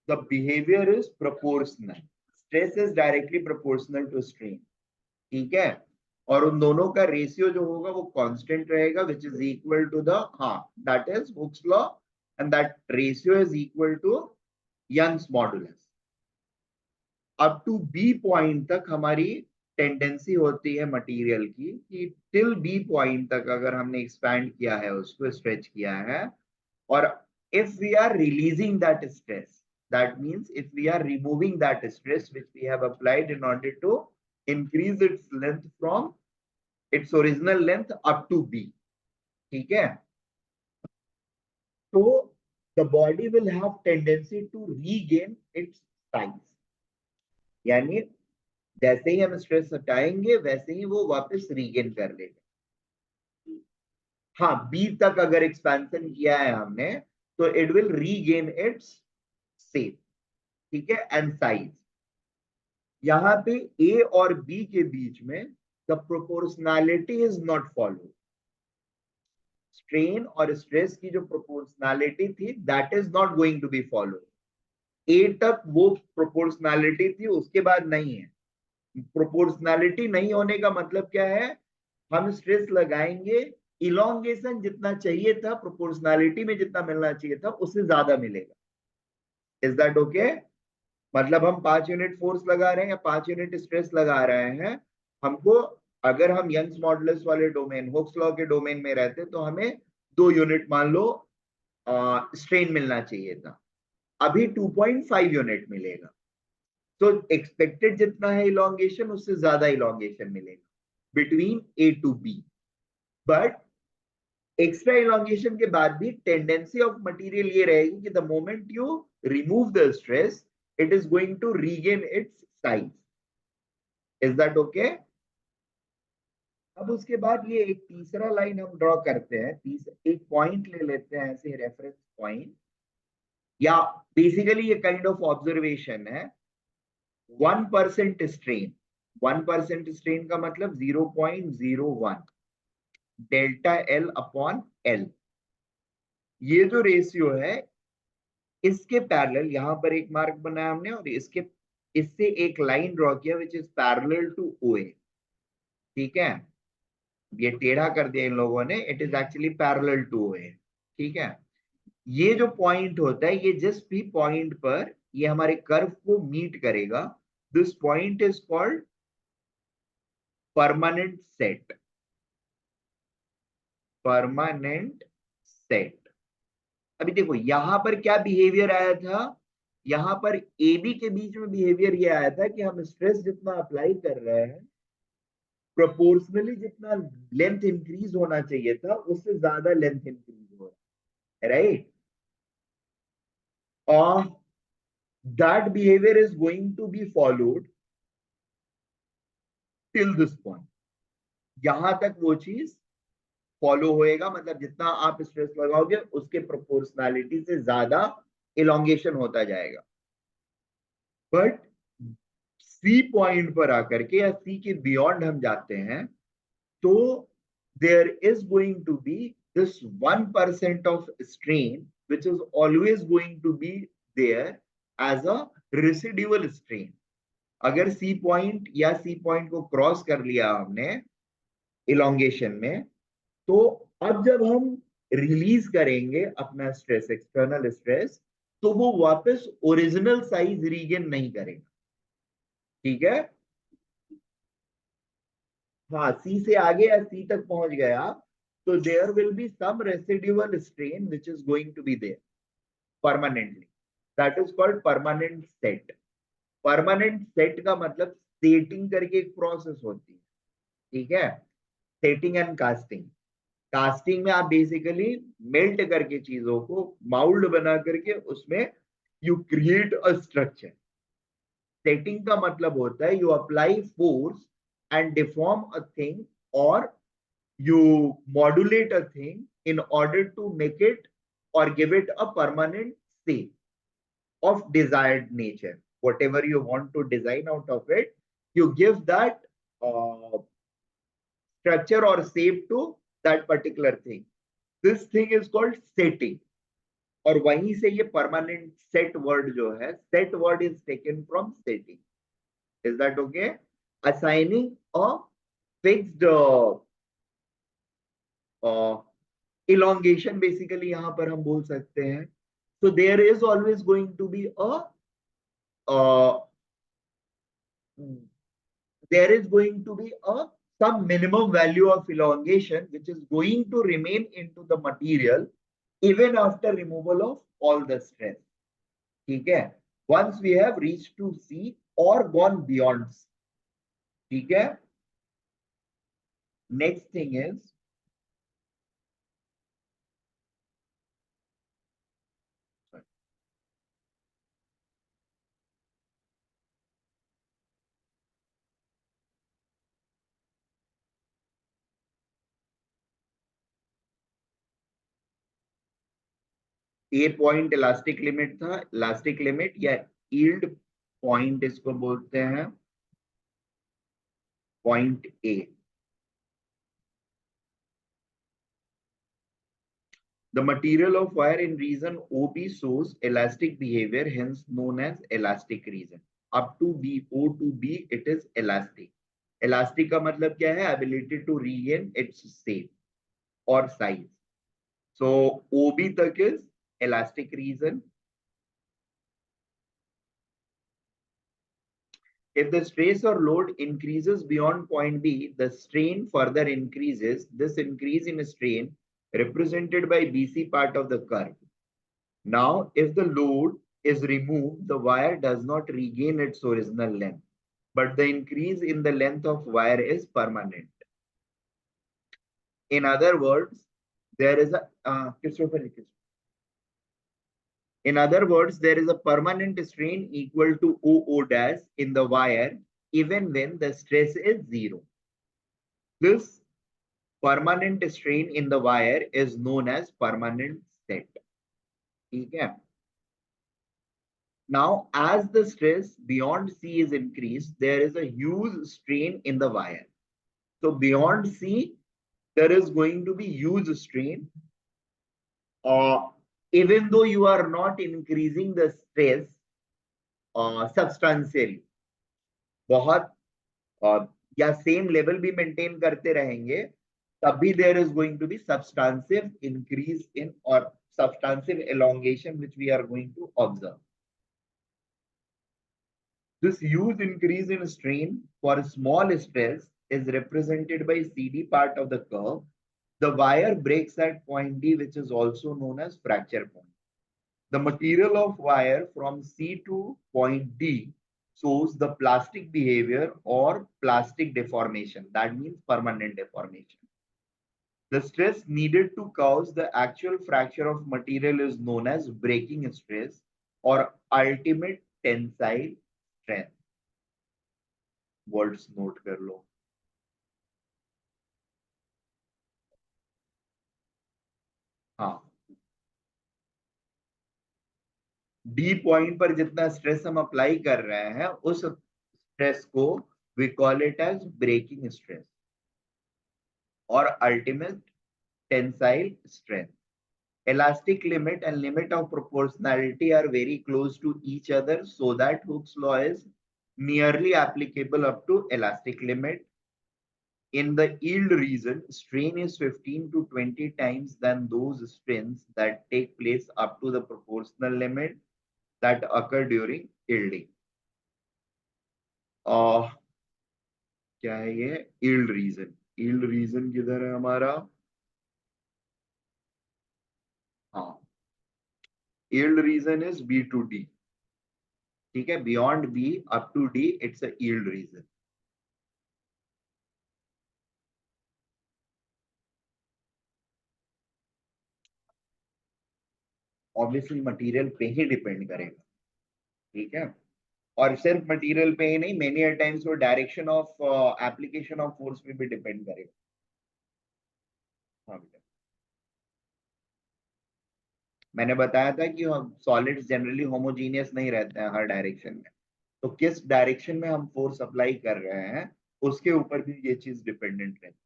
the behaviour is proportional. Stress is directly proportional to strain. ठीक है, और उन दोनों का रेशियो जो होगा वो कांस्टेंट रहेगा, which is equal to the, हाँ, that is Hooke's law. and that ratio is equal to Young's modulus. Up to B point तक हमारी टेंडेंसी होती है मटेरियल की कि टिल बी पॉइंट तक अगर हमने एक्सपैंड किया है, उसको स्ट्रेच किया है, और if we are releasing that stress, that means if we are removing that stress which we have applied in order to increase its length from its original length up to b, ठीक है, तो the body will have tendency to regain its size, यानी जैसे ही हम स्ट्रेस हटाएंगे वैसे ही वो वापस रीगेन कर लेगा। हाँ, बी तक अगर एक्सपेंशन किया है हमने तो it will regain its shape, ठीक है, एंड साइज। यहाँ पे ए और बी के बीच में the proportionality is not follow. Strain और स्ट्रेस की जो प्रोपोर्शनैलिटी थी that is not going to be follow. A तक वो प्रोपोर्शनैलिटी थी, उसके बाद नहीं है। प्रोपोर्शनैलिटी नहीं होने का मतलब क्या है, हम स्ट्रेस लगाएंगे, इलोंगेशन जितना चाहिए था प्रोपोर्शनैलिटी में जितना मिलना चाहिए था उससे ज्यादा मिलेगा। Is that okay? मतलब हम 5 यूनिट फोर्स लगा रहे हैं या 5 यूनिट स्ट्रेस लगा रहे हैं, हमको अगर हम यंग्स मॉडुलस वाले डोमेन, हुक्स लॉ के डोमेन में रहते तो हमें 2 यूनिट मान लो स्ट्रेन मिलना चाहिए था, अभी 2.5 यूनिट मिलेगा। तो एक्सपेक्टेड जितना है इलोंगेशन उससे ज्यादा इलोंगेशन मिलेगा between A to B. But extra elongation के बाद भी टेंडेंसी ऑफ मटेरियल ये रहेगी कि the moment you remove the stress it is going to regain its size. Is that okay? अब उसके बाद ये एक तीसरा लाइन हम ड्रॉ करते हैं, एक पॉइंट ले लेते हैं ऐसे रेफरेंस पॉइंट, या बेसिकली ये काइंड ऑफ ऑब्जर्वेशन है। 1% स्ट्रेन, 1% स्ट्रेन का मतलब 0.01 डेल्टा एल अपॉन एल। ये जो रेशियो है इसके पैरेलल यहां पर एक मार्क बनाया हमने और इससे एक लाइन ड्रॉ किया which is parallel to O A, ठीक है, ये टेढ़ा कर दिया इन लोगों ने, it is actually parallel to O A, ठीक है। ये जो पॉइंट होता है ये जिस भी पॉइंट पर ये हमारे कर्व को मीट करेगा, this point is called permanent set. Permanent set. अभी देखो यहां पर क्या बिहेवियर आया था, यहां पर ए बी के बीच में बिहेवियर ये आया था कि हम स्ट्रेस जितना अप्लाई कर रहे हैं प्रोपोर्शनली जितना लेंथ इंक्रीज होना चाहिए था उससे ज्यादा लेंथ इंक्रीज हो रहा है, राइट? और that behaviour is going to be followed till this point. यहां तक वो चीज फॉलो होएगा, मतलब जितना आप स्ट्रेस लगाओगे उसके प्रोपोर्शनैलिटी से ज्यादा इलोंगेशन होता जाएगा। बट सी पॉइंट पर आकर के या सी के बियॉन्ड हम जाते हैं तो there is going to be this 1% of strain which is always going to be there as a residual strain. अगर सी पॉइंट या सी पॉइंट को क्रॉस कर लिया हमने इलोंगेशन में, तो अब जब हम रिलीज करेंगे अपना स्ट्रेस, एक्सटर्नल स्ट्रेस, तो वो वापस ओरिजिनल साइज रीगेन नहीं करेगा, ठीक है। हाँ, सी से आगे या सी तक पहुंच गया तो there will be some residual strain which is going to be there permanently, that is called permanent set. Permanent set का मतलब सेटिंग करके एक प्रोसेस होती है, ठीक है, सेटिंग एंड कास्टिंग। कास्टिंग में आप बेसिकली मेल्ट करके चीजों को माउल्ड बना करके उसमें you create a structure. Setting का मतलब होता है you apply force and deform a thing और you modulate a thing in order to make it or give it a permanent shape of desired nature. Whatever you want to design out of it, you give that structure or shape to that particular thing. This thing is called setting. और वहीं से ये परमानेंट सेट वर्ड जो है, set word is taken from setting. Is that okay? Assigning a fixed elongation basically यहां पर हम बोल सकते हैं. So there is always going to be uh, there is going to be a some minimum value of elongation which is going to remain into the material even after removal of all the stress. ठीक है. Once we have reached to C or gone beyond C. ठीक है. Next thing is 8 point elastic limit था. इलास्टिक लिमिट या यील्ड पॉइंट इसको बोलते हैं. Point A. The material of wire in region OB shows elastic behavior, hence known as elastic region. Up to B, O to B, it is elastic. Elastic का मतलब क्या है? Ability to regain its shape or size. So OB तक is elastic region. If the stress or load increases beyond point B, the strain further increases. This increase in strain represented by BC part of the curve. Now, if the load is removed, the wire does not regain its original length, but the increase in the length of wire is permanent. In other words, there is a in other words, there is a permanent strain equal to OO dash in the wire even when the stress is zero. This permanent strain in the wire is known as permanent set. Okay. Now, as the stress beyond C is increased, there is a huge strain in the wire. So beyond C, there is going to be huge strain. Even though you are not increasing the stress substantially, बहुत या सेम लेवल भी मेंटेन करते रहेंगे, तभी there is going to be substantive increase in or substantive elongation which we are going to observe. This huge increase in strain for small stress is represented by CD part of the curve. The wire breaks at point D, which is also known as fracture point. The material of wire from C to point D shows the plastic behavior or plastic deformation. That means permanent deformation. The stress needed to cause the actual fracture of material is known as breaking stress or ultimate tensile strength. Words note कर लो. हाँ. डी पॉइंट पर जितना स्ट्रेस हम अप्लाई कर रहे हैं उस स्ट्रेस को we call it as breaking stress और ultimate tensile strength. Elastic limit and limit of proportionality are very close to each other, so that Hooke's law is nearly applicable up to elastic limit. In the yield region, strain is 15 to 20 times than those strains that take place up to the proportional limit that occur during yielding. क्या है ये yield region? Yield region किधर है हमारा? हाँ, yield region is B to D. ठीक है, beyond B up to D it's a yield region. Obviously material पे ही डिपेंड करेगा. ठीक है. और सिर्फ मटेरियल पे ही नहीं, मेनी टाइम्स वो direction of application of force पे भी डिपेंड करेगा. हाँ बेटा, मैंने बताया था कि सॉलिड्स जनरली होमोजीनियस नहीं रहते हैं हर डायरेक्शन में. तो किस डायरेक्शन में हम फोर्स अप्लाई कर रहे हैं उसके ऊपर भी ये चीज डिपेंडेंट रहती है.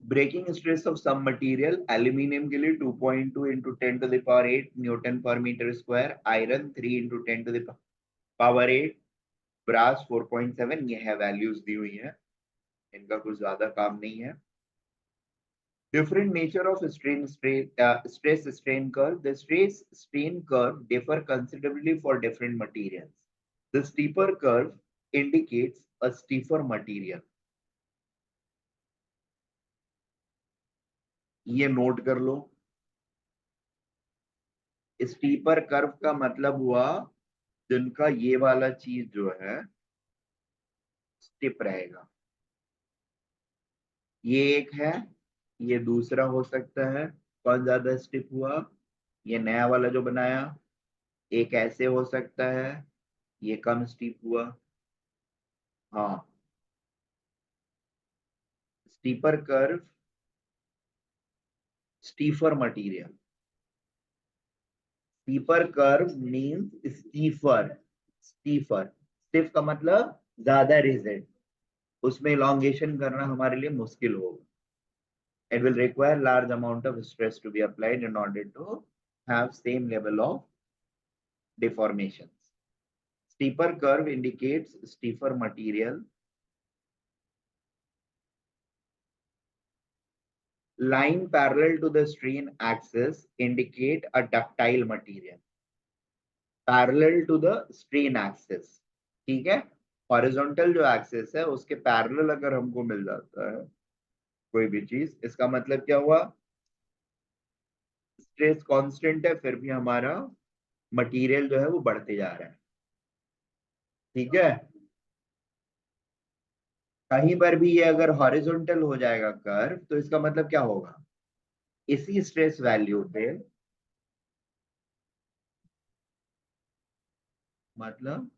Breaking stress of some material, aluminium के लिए 2.2 into 10 to the power 8 newton per metre square, iron 3 into 10 to the power 8, brass 4.7। ये है वैल्यूज दी हुई है, इनका कुछ ज्यादा काम नहीं है। Different nature of stress strain curve. The stress strain curve differ considerably for different materials. The steeper curve indicates a stiffer material. ये नोट कर लो। स्टीपर कर्व का मतलब हुआ जिनका ये वाला चीज जो है स्टिप रहेगा। ये एक है, ये दूसरा हो सकता है। कौन ज्यादा स्टिप हुआ? ये नया वाला जो बनाया। एक ऐसे हो सकता है, ये कम स्टिप हुआ। हाँ, steeper curve, stiffer material. Steeper curve means stiffer. Stiffer, stiff का मतलब ज्यादा रिजिड, उसमें इलॉन्गेशन करना हमारे लिए मुश्किल होगा। It will require large amount of stress to be applied in order to have same level of deformations. Steeper curve indicates stiffer material. Line parallel to the strain axis indicate a ductile material. Parallel to the strain axis, ठीक है। हॉरिजॉन्टल जो एक्सिस है उसके पैरेलल अगर हमको मिल जाता है कोई भी चीज, इसका मतलब क्या हुआ? स्ट्रेस कांस्टेंट है, फिर भी हमारा मटेरियल जो है वो बढ़ते जा रहा है, ठीक है। कहीं पर भी ये अगर हॉरिजॉन्टल हो जाएगा कर्व, तो इसका मतलब क्या होगा? इसी स्ट्रेस वैल्यू पे, मतलब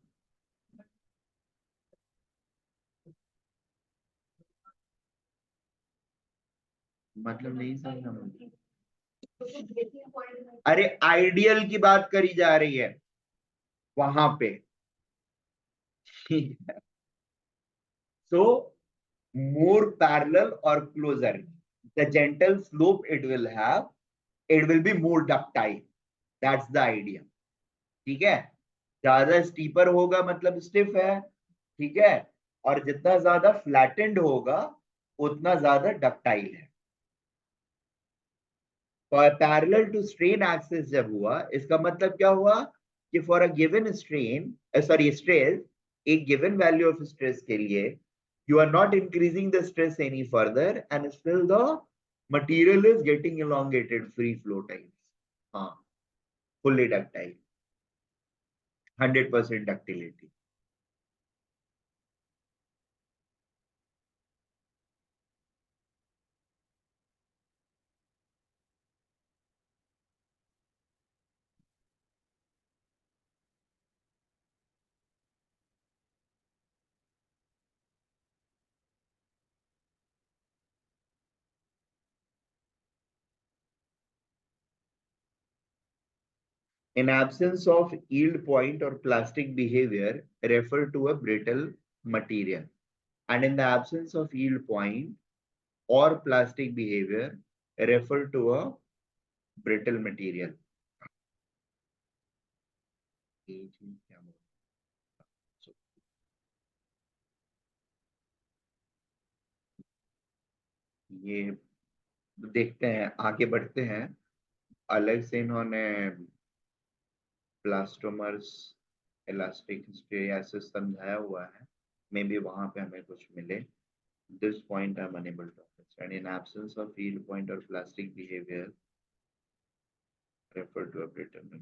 मतलब नहीं समझा मुझे। अरे आइडियल की बात करी जा रही है वहां पे, ठीक है। सो more parallel or closer, the gentle slope it will have, it will be more ductile. That's the idea, ठीक है। ज्यादा स्टीपर होगा मतलब स्टिफ है, ठीक है। और जितना ज्यादा फ्लैटेंड होगा उतना ज्यादा डक्टाइल है। पैरेलल टू स्ट्रेन एक्सिस जब हुआ, इसका मतलब क्या हुआ कि for a given strain, sorry stress, एक गिवन वैल्यू ऑफ स्ट्रेस के लिए you are not increasing the stress any further and still the material is getting elongated, free flow times. हाँ, fully ductile, 100% ductility. In absence of yield point or plastic behavior, refer to a brittle material. And in the absence of yield point or plastic behavior, refer to a brittle material. ये देखते हैं, आगे बढ़ते हैं। अलग से इन्होंने प्लास्टोमर्स, इलास्टिक हिस्टेरियासिस समझाया हुआ है, मे बी वहां पे हमें कुछ मिले। This point I am unable to understand. In absence of field point और plastic behaviour, refer to a brittle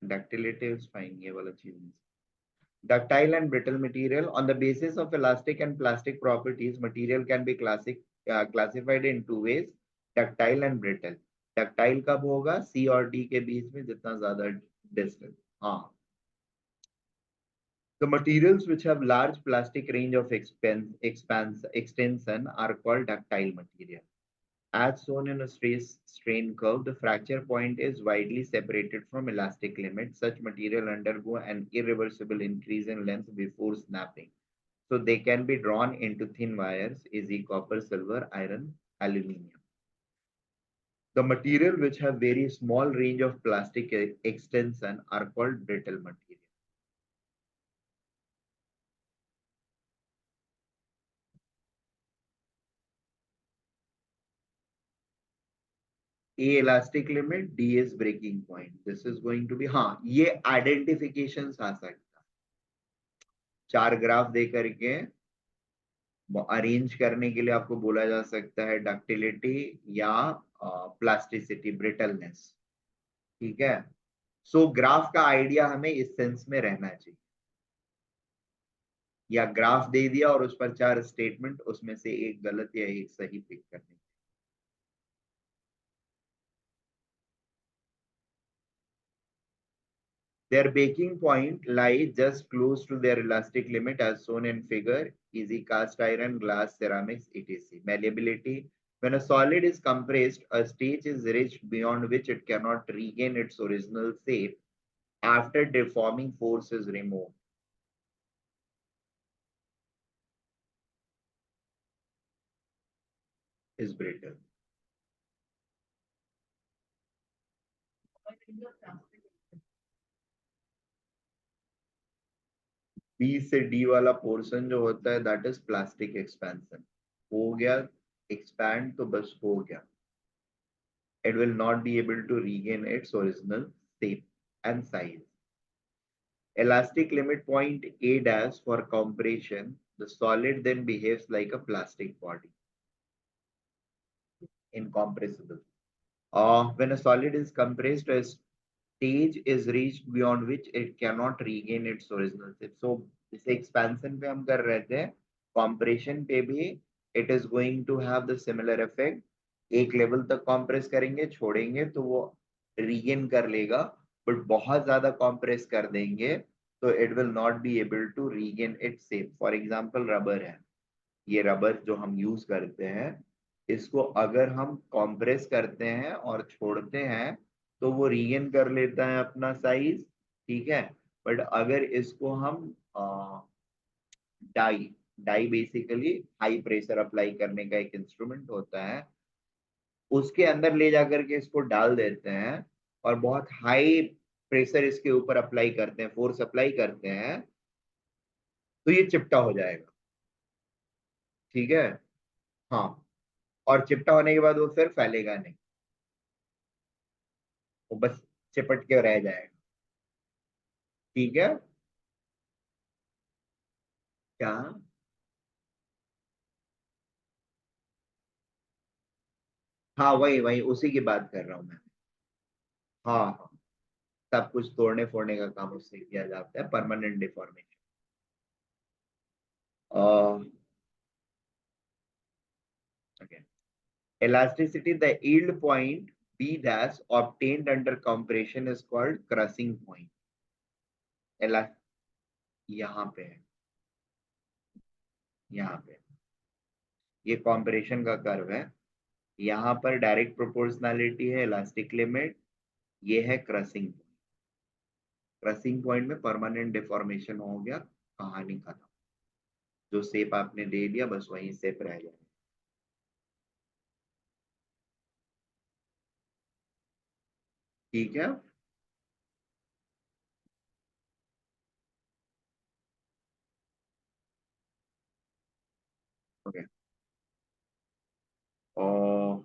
ductility is fine, ये वाला चीज। Ductile and brittle material. On the basis of elastic and plastic properties, material can be classified in two ways: ductile and brittle. Ductile कब होगा? C और D के बीच में जितना ज्यादा distance. हाँ, the materials which have large plastic range of extension are called ductile material. As shown in a stress strain curve, the fracture point is widely separated from elastic limit. Such material undergo an irreversible increase in length before snapping. So they can be drawn into thin wires, e.g. copper, silver, iron. Aluminium. The material which have very small range of plastic extension are called brittle material. A elastic limit, D is breaking point. This is going to be, हाँ ये identification आ सकता, चार ग्राफ दे करके अरेंज करने के लिए आपको बोला जा सकता है डक्टिलिटी या प्लास्टिसिटी, ब्रिटलनेस। ठीक है, सो ग्राफ का आइडिया हमें इस सेंस में रहना चाहिए, या ग्राफ दे दिया और उस पर चार स्टेटमेंट, उसमें से एक गलत या एक सही पिक करने। Their breaking point lie just close to their elastic limit as shown in figure, easy cast iron, glass, ceramics, etc. Malleability. When a solid is compressed, a stage is reached beyond which it cannot regain its original shape after deforming force is removed. Is brittle. B से डी वाला पोर्शन जो होता है दैट इज प्लास्टिक एक्सपेंशन। हो गया एक्सपैंड तो बस हो गया, it will not be able to regain its original shape and size. Elastic limit point A dash for compression, the solid then behaves like a plastic body, incompressible. When a solid is compressed, a stage is reached beyond which it cannot regain its original shape. So इसे expansion पे हम कर रहे थे, compression पे भी it is going to have the similar effect. एक लेवल तक compress करेंगे, छोड़ेंगे तो वो regain कर लेगा, but बहुत ज्यादा compress कर देंगे तो it will not be able to regain its shape. For example, rubber है, ये रबर जो हम यूज करते हैं, इसको अगर हम कॉम्प्रेस करते हैं और छोड़ते हैं तो वो रीगेन कर लेता है अपना साइज। ठीक है, बट अगर इसको हम die, die basically high pressure apply करने का एक इंस्ट्रूमेंट होता है, उसके अंदर ले जाकर के इसको डाल देते हैं और बहुत हाई प्रेशर इसके ऊपर अप्लाई करते हैं, फोर्स अप्लाई करते हैं, तो ये चिपटा हो जाएगा। ठीक है, हाँ, और चिपटा होने के बाद वो फिर फैलेगा नहीं, वो बस चिपट के रह जाएगा। ठीक है, क्या, हाँ वही वही उसी की बात कर रहा हूँ मैं। हाँ हाँ, सब कुछ तोड़ने फोड़ने का काम उससे किया जाता है, permanent deformation. Elasticity, the yield point B dash obtained under compression is called crushing point. Elas यहाँ पे है, यहाँ पे ये कॉम्प्रेशन का कर्व है, यहाँ पर डायरेक्ट प्रोपोर्शनैलिटी है, इलास्टिक लिमिट, ये है क्रसिंग। क्रसिंग पॉइंट में परमानेंट डिफॉर्मेशन हो गया, कहानी खत्म, जो शेप आपने दे दिया बस वही शेप रह जाएगा। ठीक है, ओके। और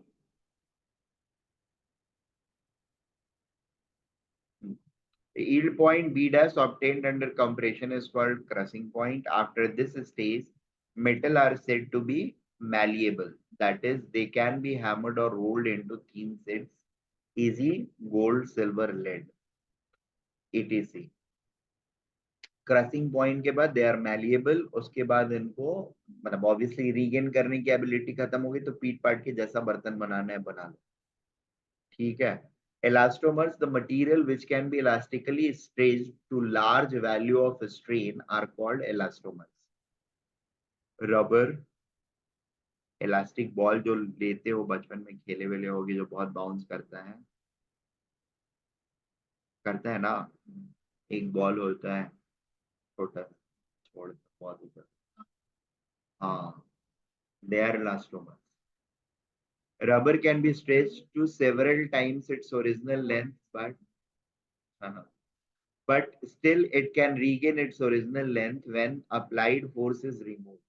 yield point B dash obtained under compression is called crushing point. After this stage, metal are said to be malleable. That is, they can be hammered or rolled into thin sets, easy gold, silver, lead, etc. Crossing point के बाद दे आर मैलिएबल, उसके बाद इनको मतलब ऑब्वियसली रीगेन करने की एबिलिटी खत्म हो गई तो पीट पाट के जैसा बर्तन बनाना है बना लो। ठीक है, elastomers, the material which can be elastically stretched to large value of strain are called elastomers. Rubber, elastic ball जो लेते हो बचपन में खेले वेले होगे, जो बहुत बाउंस करता है ना, एक बॉल होता है छोटा, छोड़ बहुत ऊपर, हाँ, they are elastomer. Rubber can be stretched to several times its original length, but still it can regain its original length when applied force is removed.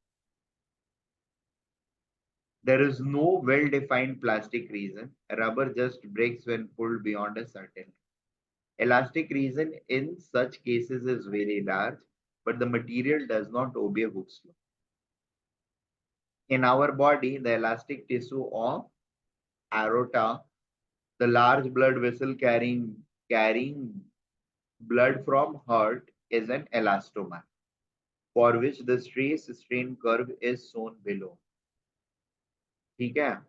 There is no well-defined plastic reason. Rubber just breaks when pulled beyond a certain. Elastic reason in such cases is very large, but the material does not obey Hooke's law. In our body, the elastic tissue of aorta, the large blood vessel carrying blood from heart, is an elastomer, for which the stress strain curve is shown below. ठीक है?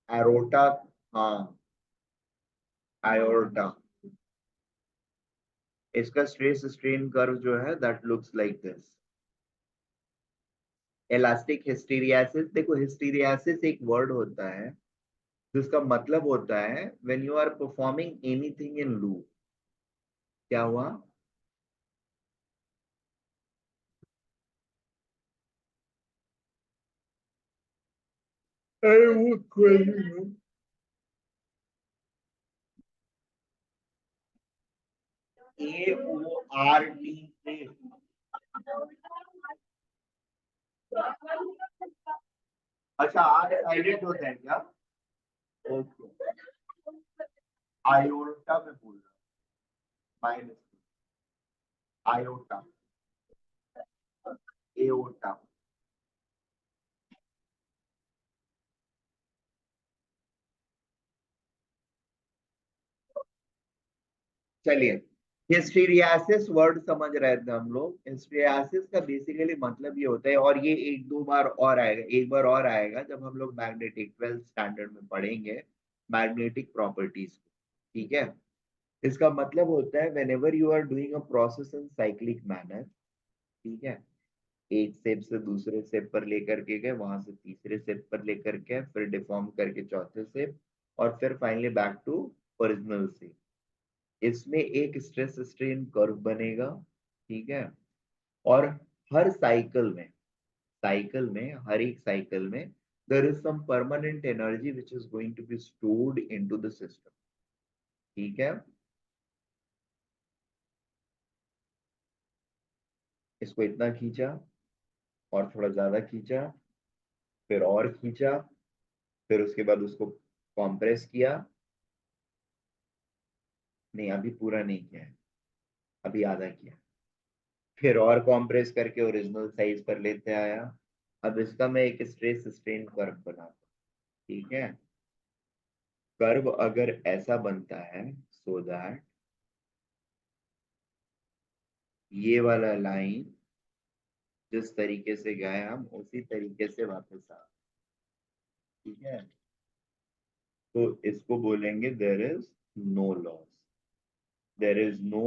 Aorta, हाँ, aorta. इसका stress strain curve जो है, that looks like this. Elastic hysteresis, देखो hysteresis एक word होता है जिसका मतलब होता है when you are performing anything in loop. क्या हुआ? अरे वो क्वेश्चन AORT से अच्छा आर साइलेंट होता है क्या? ओके आयोटा में बोल रहा माइनस आयोटा एओटा चलिए हिस्टीरियासिस वर्ड समझ रहे थे हम लोग हिस्टीरियासिस का बेसिकली मतलब ये होता है और ये एक दो बार और आएगा एक बार और आएगा जब हम लोग मैग्नेटिक 12th स्टैंडर्ड में पढ़ेंगे मैग्नेटिक प्रॉपर्टीज ठीक है इसका मतलब होता है whenever you are doing a process in cyclic manner ठीक है एक स्टेप से दूसरे स्टेप पर लेकर के गए वहां से तीसरे स्टेप पर लेकर के फिर डिफॉर्म करके चौथे स्टेप और फिर finally back to original step इसमें एक स्ट्रेस स्ट्रेन कर्व बनेगा ठीक है और हर साइकिल में हर एक साइकिल में there is some permanent energy which is going to be stored into the system ठीक है इसको इतना खींचा और थोड़ा ज्यादा खींचा फिर और खींचा फिर उसके बाद उसको कॉम्प्रेस किया नहीं अभी पूरा नहीं किया है अभी आधा किया फिर और कॉम्प्रेस करके ओरिजिनल साइज पर लेते आया अब इसका मैं एक स्ट्रेस स्ट्रेन कर्व बनाता हूँ ठीक है कर्व अगर ऐसा बनता है सो दैट ये वाला लाइन जिस तरीके से गए हम उसी तरीके से वापस आ ठीक है तो इसको बोलेंगे there is no loss there is no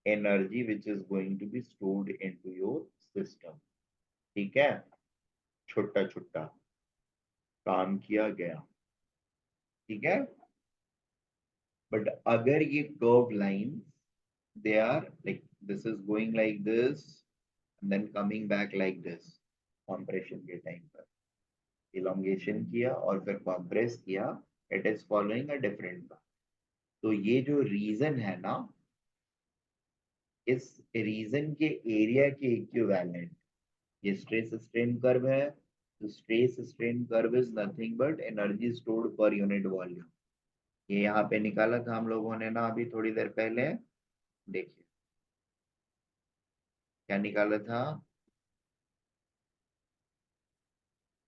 energy which is going to be stored into your system ठीक है छोटा छोटा काम किया गया ठीक है बट अगर ये curve line they are like this is going like this and then coming back like this compression के टाइम पर elongation किया और फिर compress किया it is following a different path तो ये जो रीजन है ना इस रीजन के एरिया के इक्विवेलेंट ये स्ट्रेस स्ट्रेन कर्व है तो stress strain curve is nothing but energy stored per unit volume ये यहाँ पे निकाला था हम लोगों ने ना अभी थोड़ी देर पहले देखिए क्या निकाला था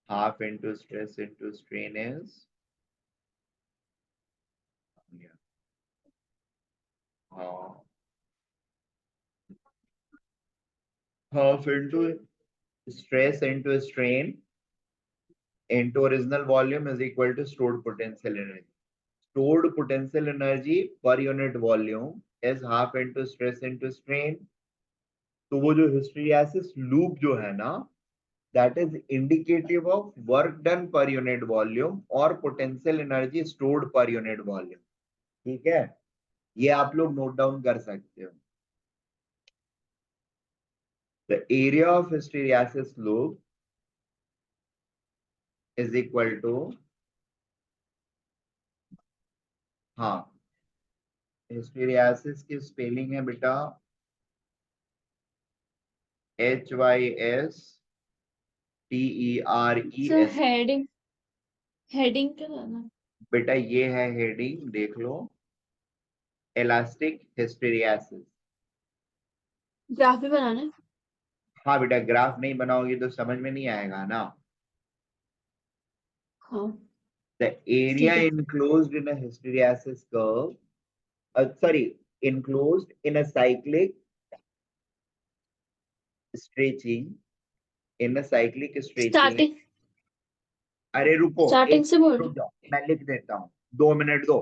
half into stress into strain is yeah, half into stress into strain into original volume is equal to stored potential energy. Stored potential energy per unit volume is half into stress into strain. तो वो जो हिस्टेरियासिस लूप जो है ना that is indicative of work done per unit volume or potential energy stored per unit volume. ठीक है ये आप लोग नोट डाउन कर सकते हो the area of hysteresis loop is equal to, हाँ, हिस्टेरियासिस की स्पेलिंग है बेटा सर HYSTERES। हेडिंग हेडिंग क्या करना? बेटा ये है हेडिंग, देख लो, इलास्टिक हिस्टेरियासिस। ग्राफ भी बनाना है? हाँ बेटा, ग्राफ नहीं बनाओगी तो समझ में नहीं आएगा ना। हाँ द एरिया ठीक है। enclosed in a hysteresis curve, sorry, enclosed in a cyclic stretching, in a cyclic stretching। Starting अरे रुको, स्टार्टिंग एक से बोल रुक जाओ, मैं लिख देता हूँ, 2 मिनट दो,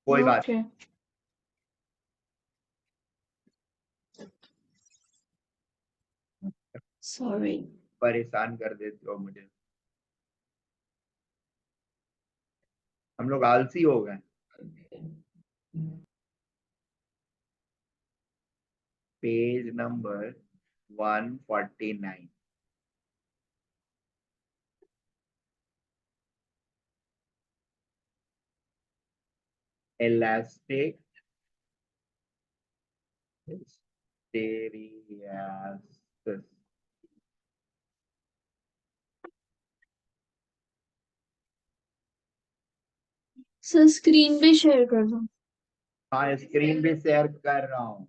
कोई रहे। बात ओके। नहीं। सॉरी। परेशान कर देते हो मुझे, हम लोग आलसी हो गए। Page number 149। elastic hysteresis। Sir screen भी शेयर कर दो। हाँ, स्क्रीन भी शेयर कर रहा हूँ।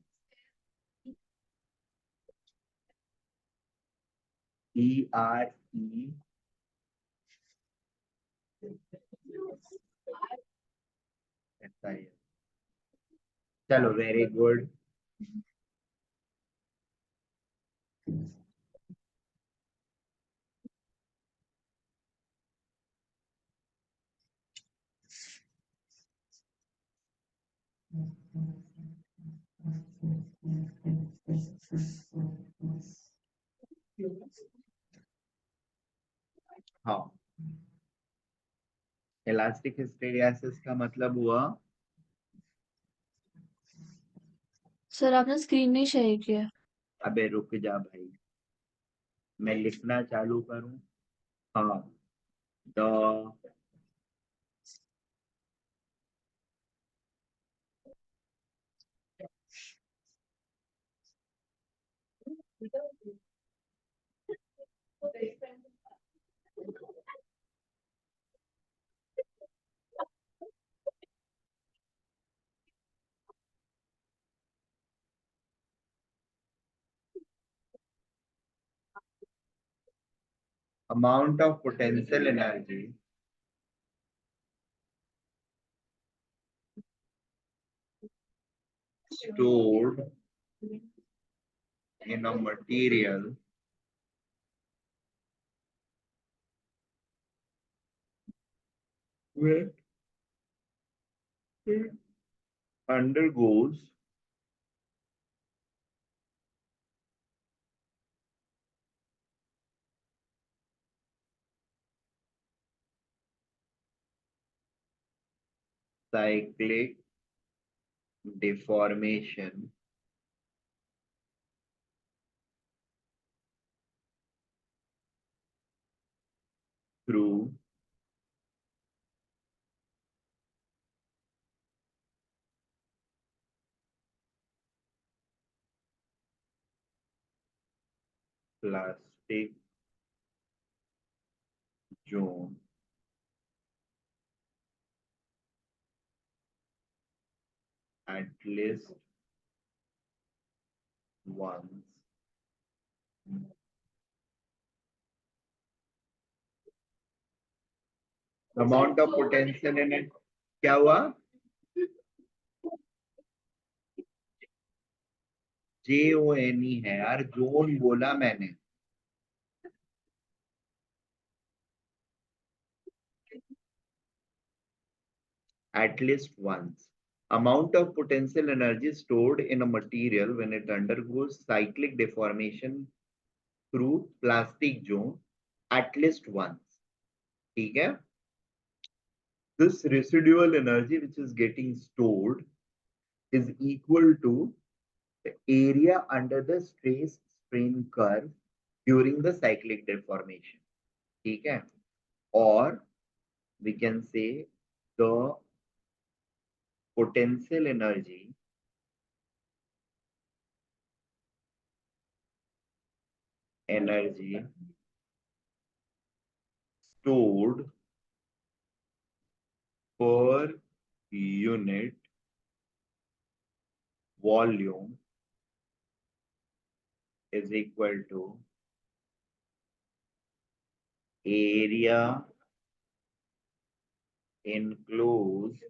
ERE, ऐसा ही है। चलो, वेरी गुड। हाँ, इलास्टिक हिस्टेरियासिस का मतलब हुआ, सर आपने स्क्रीन नहीं शेयर किया। अबे रुक जा भाई, मैं लिखना चालू करूं। हाँ, the amount of potential energy stored in a material when it undergoes cyclic deformation through plastic zone at least once। Amount of potential in it क्या हुआ? JONE है यार, जोन बोला मैंने। At least once. Amount of potential energy stored in a material when it undergoes cyclic deformation through plastic zone at least once। ठीक है? This residual energy which is getting stored is equal to the area under the stress strain curve during the cyclic deformation। ठीक है? or we can say the potential energy stored per unit volume is equal to area enclosed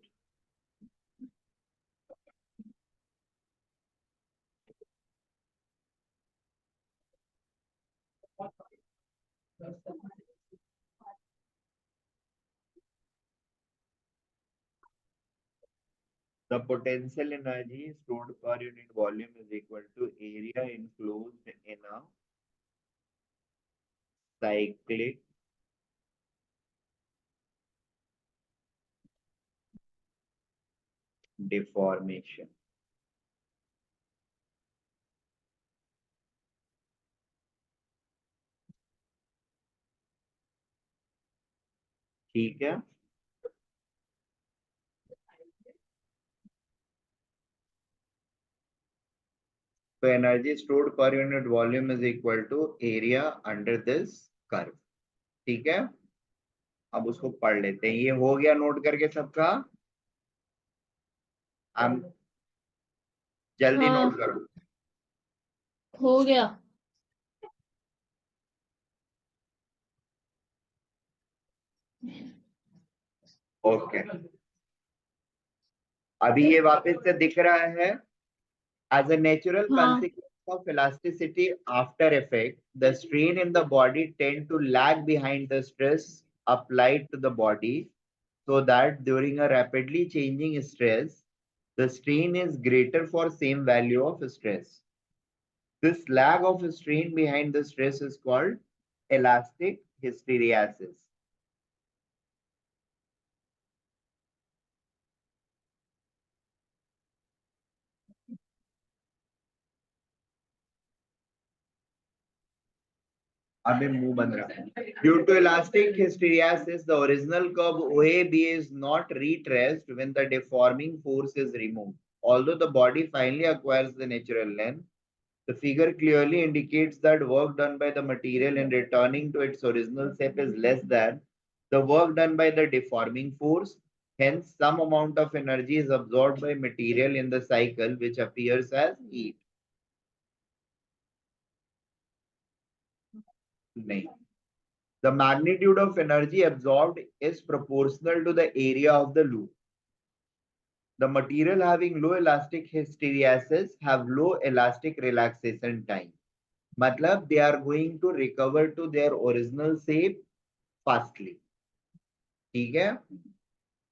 the potential energy stored per unit volume is equal to area enclosed in a cyclic deformation. ठीक है. So energy stored per unit volume is equal to area under this curve. ठीक है. अब उसको पढ़ लेते हैं. ये हो गया नोट करके सबका. हम जल्दी हाँ नोट करो. हो गया। ओके. अभी ये वापस से दिख रहा है. As a natural हाँ consequence of elasticity after effect, the strain in the body tend to lag behind the stress applied to the body, so that during a rapidly changing stress, the strain is greater for same value of stress. This lag of strain behind the stress is called elastic hysteresis. अबे मुंह बंद रहा. Due to elastic hysteresis, the original curve OAB is not retraced when the deforming force is removed. Although the body finally acquires the natural length, the figure clearly indicates that work done by the material in returning to its original shape is less than the work done by the deforming force. Hence, some amount of energy is absorbed by material in the cycle, which appears as heat. नहीं. The magnitude of energy absorbed is proportional to the area of the loop. The material having low elastic hysteresis have low elastic relaxation time. मतलब they are going to recover to their original shape fastly. ठीक है.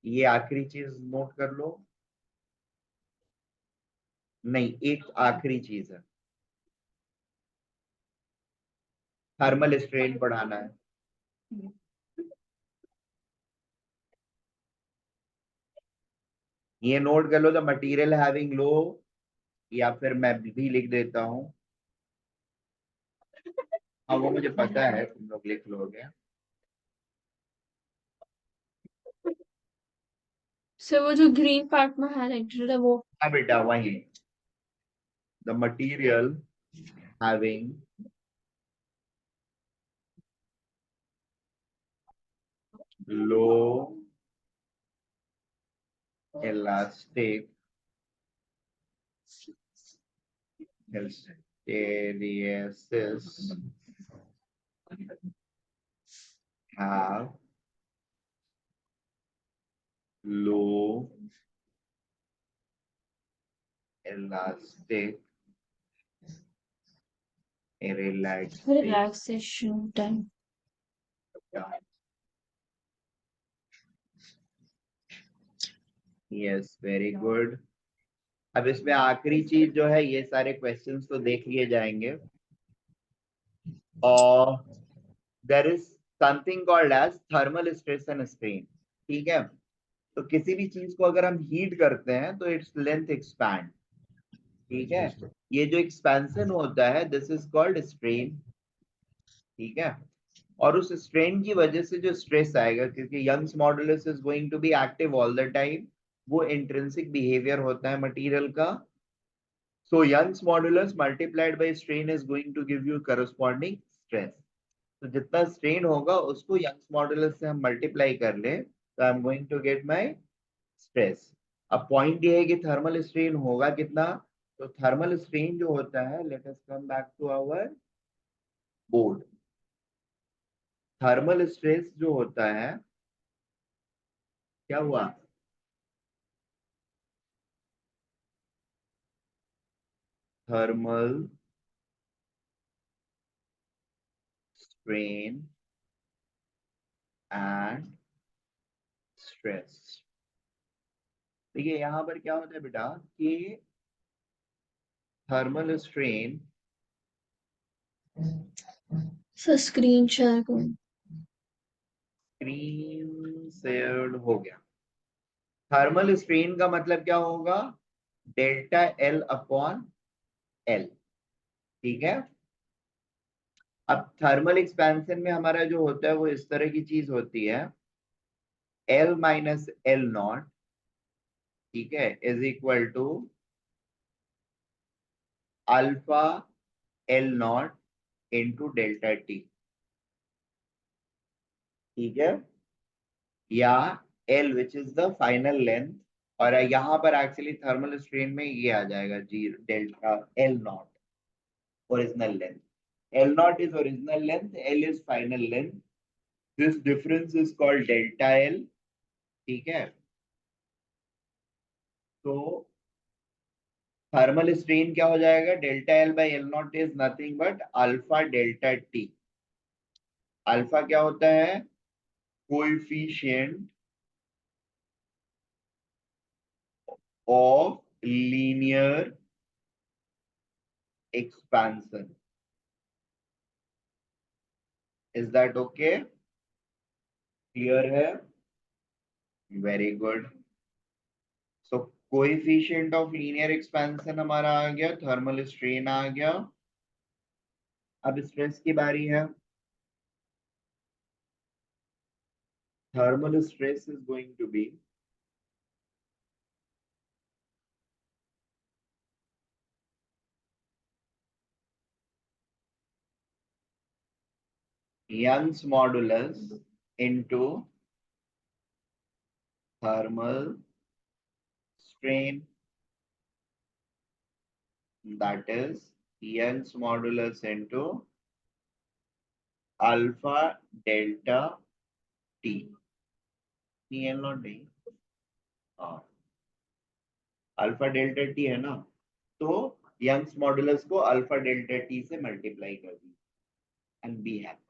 ये आखिरी चीज नोट कर लो. नहीं, एक आखिरी चीज है. थर्मल स्ट्रेन पढ़ाना है. ये नोट कर लो. द मटीरियल हैविंग लो, या फिर मैं भी लिख देता हूँ. हाँ, वो मुझे पता है, तुम लोग लिख लोगे. सर वो जो ग्रीन पार्ट में हाईलाइटेड है वो। हाँ बेटा, वही. The material having low elastic hysteresis have low elastic relaxation relaxation time. time. Yes, very good. अब इसमें आखिरी चीज जो है, ये सारे क्वेश्चंस तो देख लिए जाएंगे. और there is something called as thermal stress and strain. ठीक है. तो किसी भी चीज को अगर हम हीट करते हैं तो इट्स लेंथ एक्सपैंड. ठीक है. ये जो एक्सपेंशन होता है, दिस इज कॉल्ड स्ट्रेन. ठीक है. और उस स्ट्रेन की वजह से जो स्ट्रेस आएगा, क्योंकि Young's modulus is going to be active all the time, वो इंट्रिंसिक बिहेवियर होता है मटेरियल का. So Young's modulus multiplied by strain is going to give you corresponding stress. तो जितना स्ट्रेन होगा उसको यंग्स मॉडुलस से हम मल्टीप्लाई कर ले, तो I am going to get my stress. अब पॉइंट ये है कि थर्मल स्ट्रेन होगा कितना. तो थर्मल स्ट्रेन जो होता है, let us come back to our board. Thermal stress जो होता है, क्या हुआ, थर्मल स्ट्रेन एंड स्ट्रेस. देखिए यहाँ पर क्या होता है बेटा कि thermal strain, sir screen share करो। स्क्रीन शेयर्ड हो गया. थर्मल स्ट्रेन का मतलब क्या होगा, डेल्टा एल अपॉन एल. ठीक है. अब थर्मल एक्सपेंशन में हमारा जो होता है वो इस तरह की चीज होती है, एल माइनस एल नॉट, ठीक है, is equal to alpha L naught into delta T. ठीक है. या L which is the final length, और यहाँ पर एक्चुअली थर्मल स्ट्रेन में ये आ जाएगा जी, delta L naught original length. L naught is original length, L is final length. This difference is called delta L. ठीक है. तो थर्मल स्ट्रेन क्या हो जाएगा, delta L by L naught is nothing but alpha delta T. Alpha क्या होता है, coefficient of linear expansion. Is that okay, clear है, very good. So coefficient of linear expansion हमारा आ गया, थर्मल स्ट्रेन आ गया. अब स्ट्रेस की बारी है. thermal stress is going to be Young's modulus into thermal strain, that is Young's modulus into alpha delta T. TL not D. Alpha delta T है ना, तो यंग्स मॉडुलस को अल्फा डेल्टा टी से मल्टीप्लाई कर दी एंड बी हैप्पी.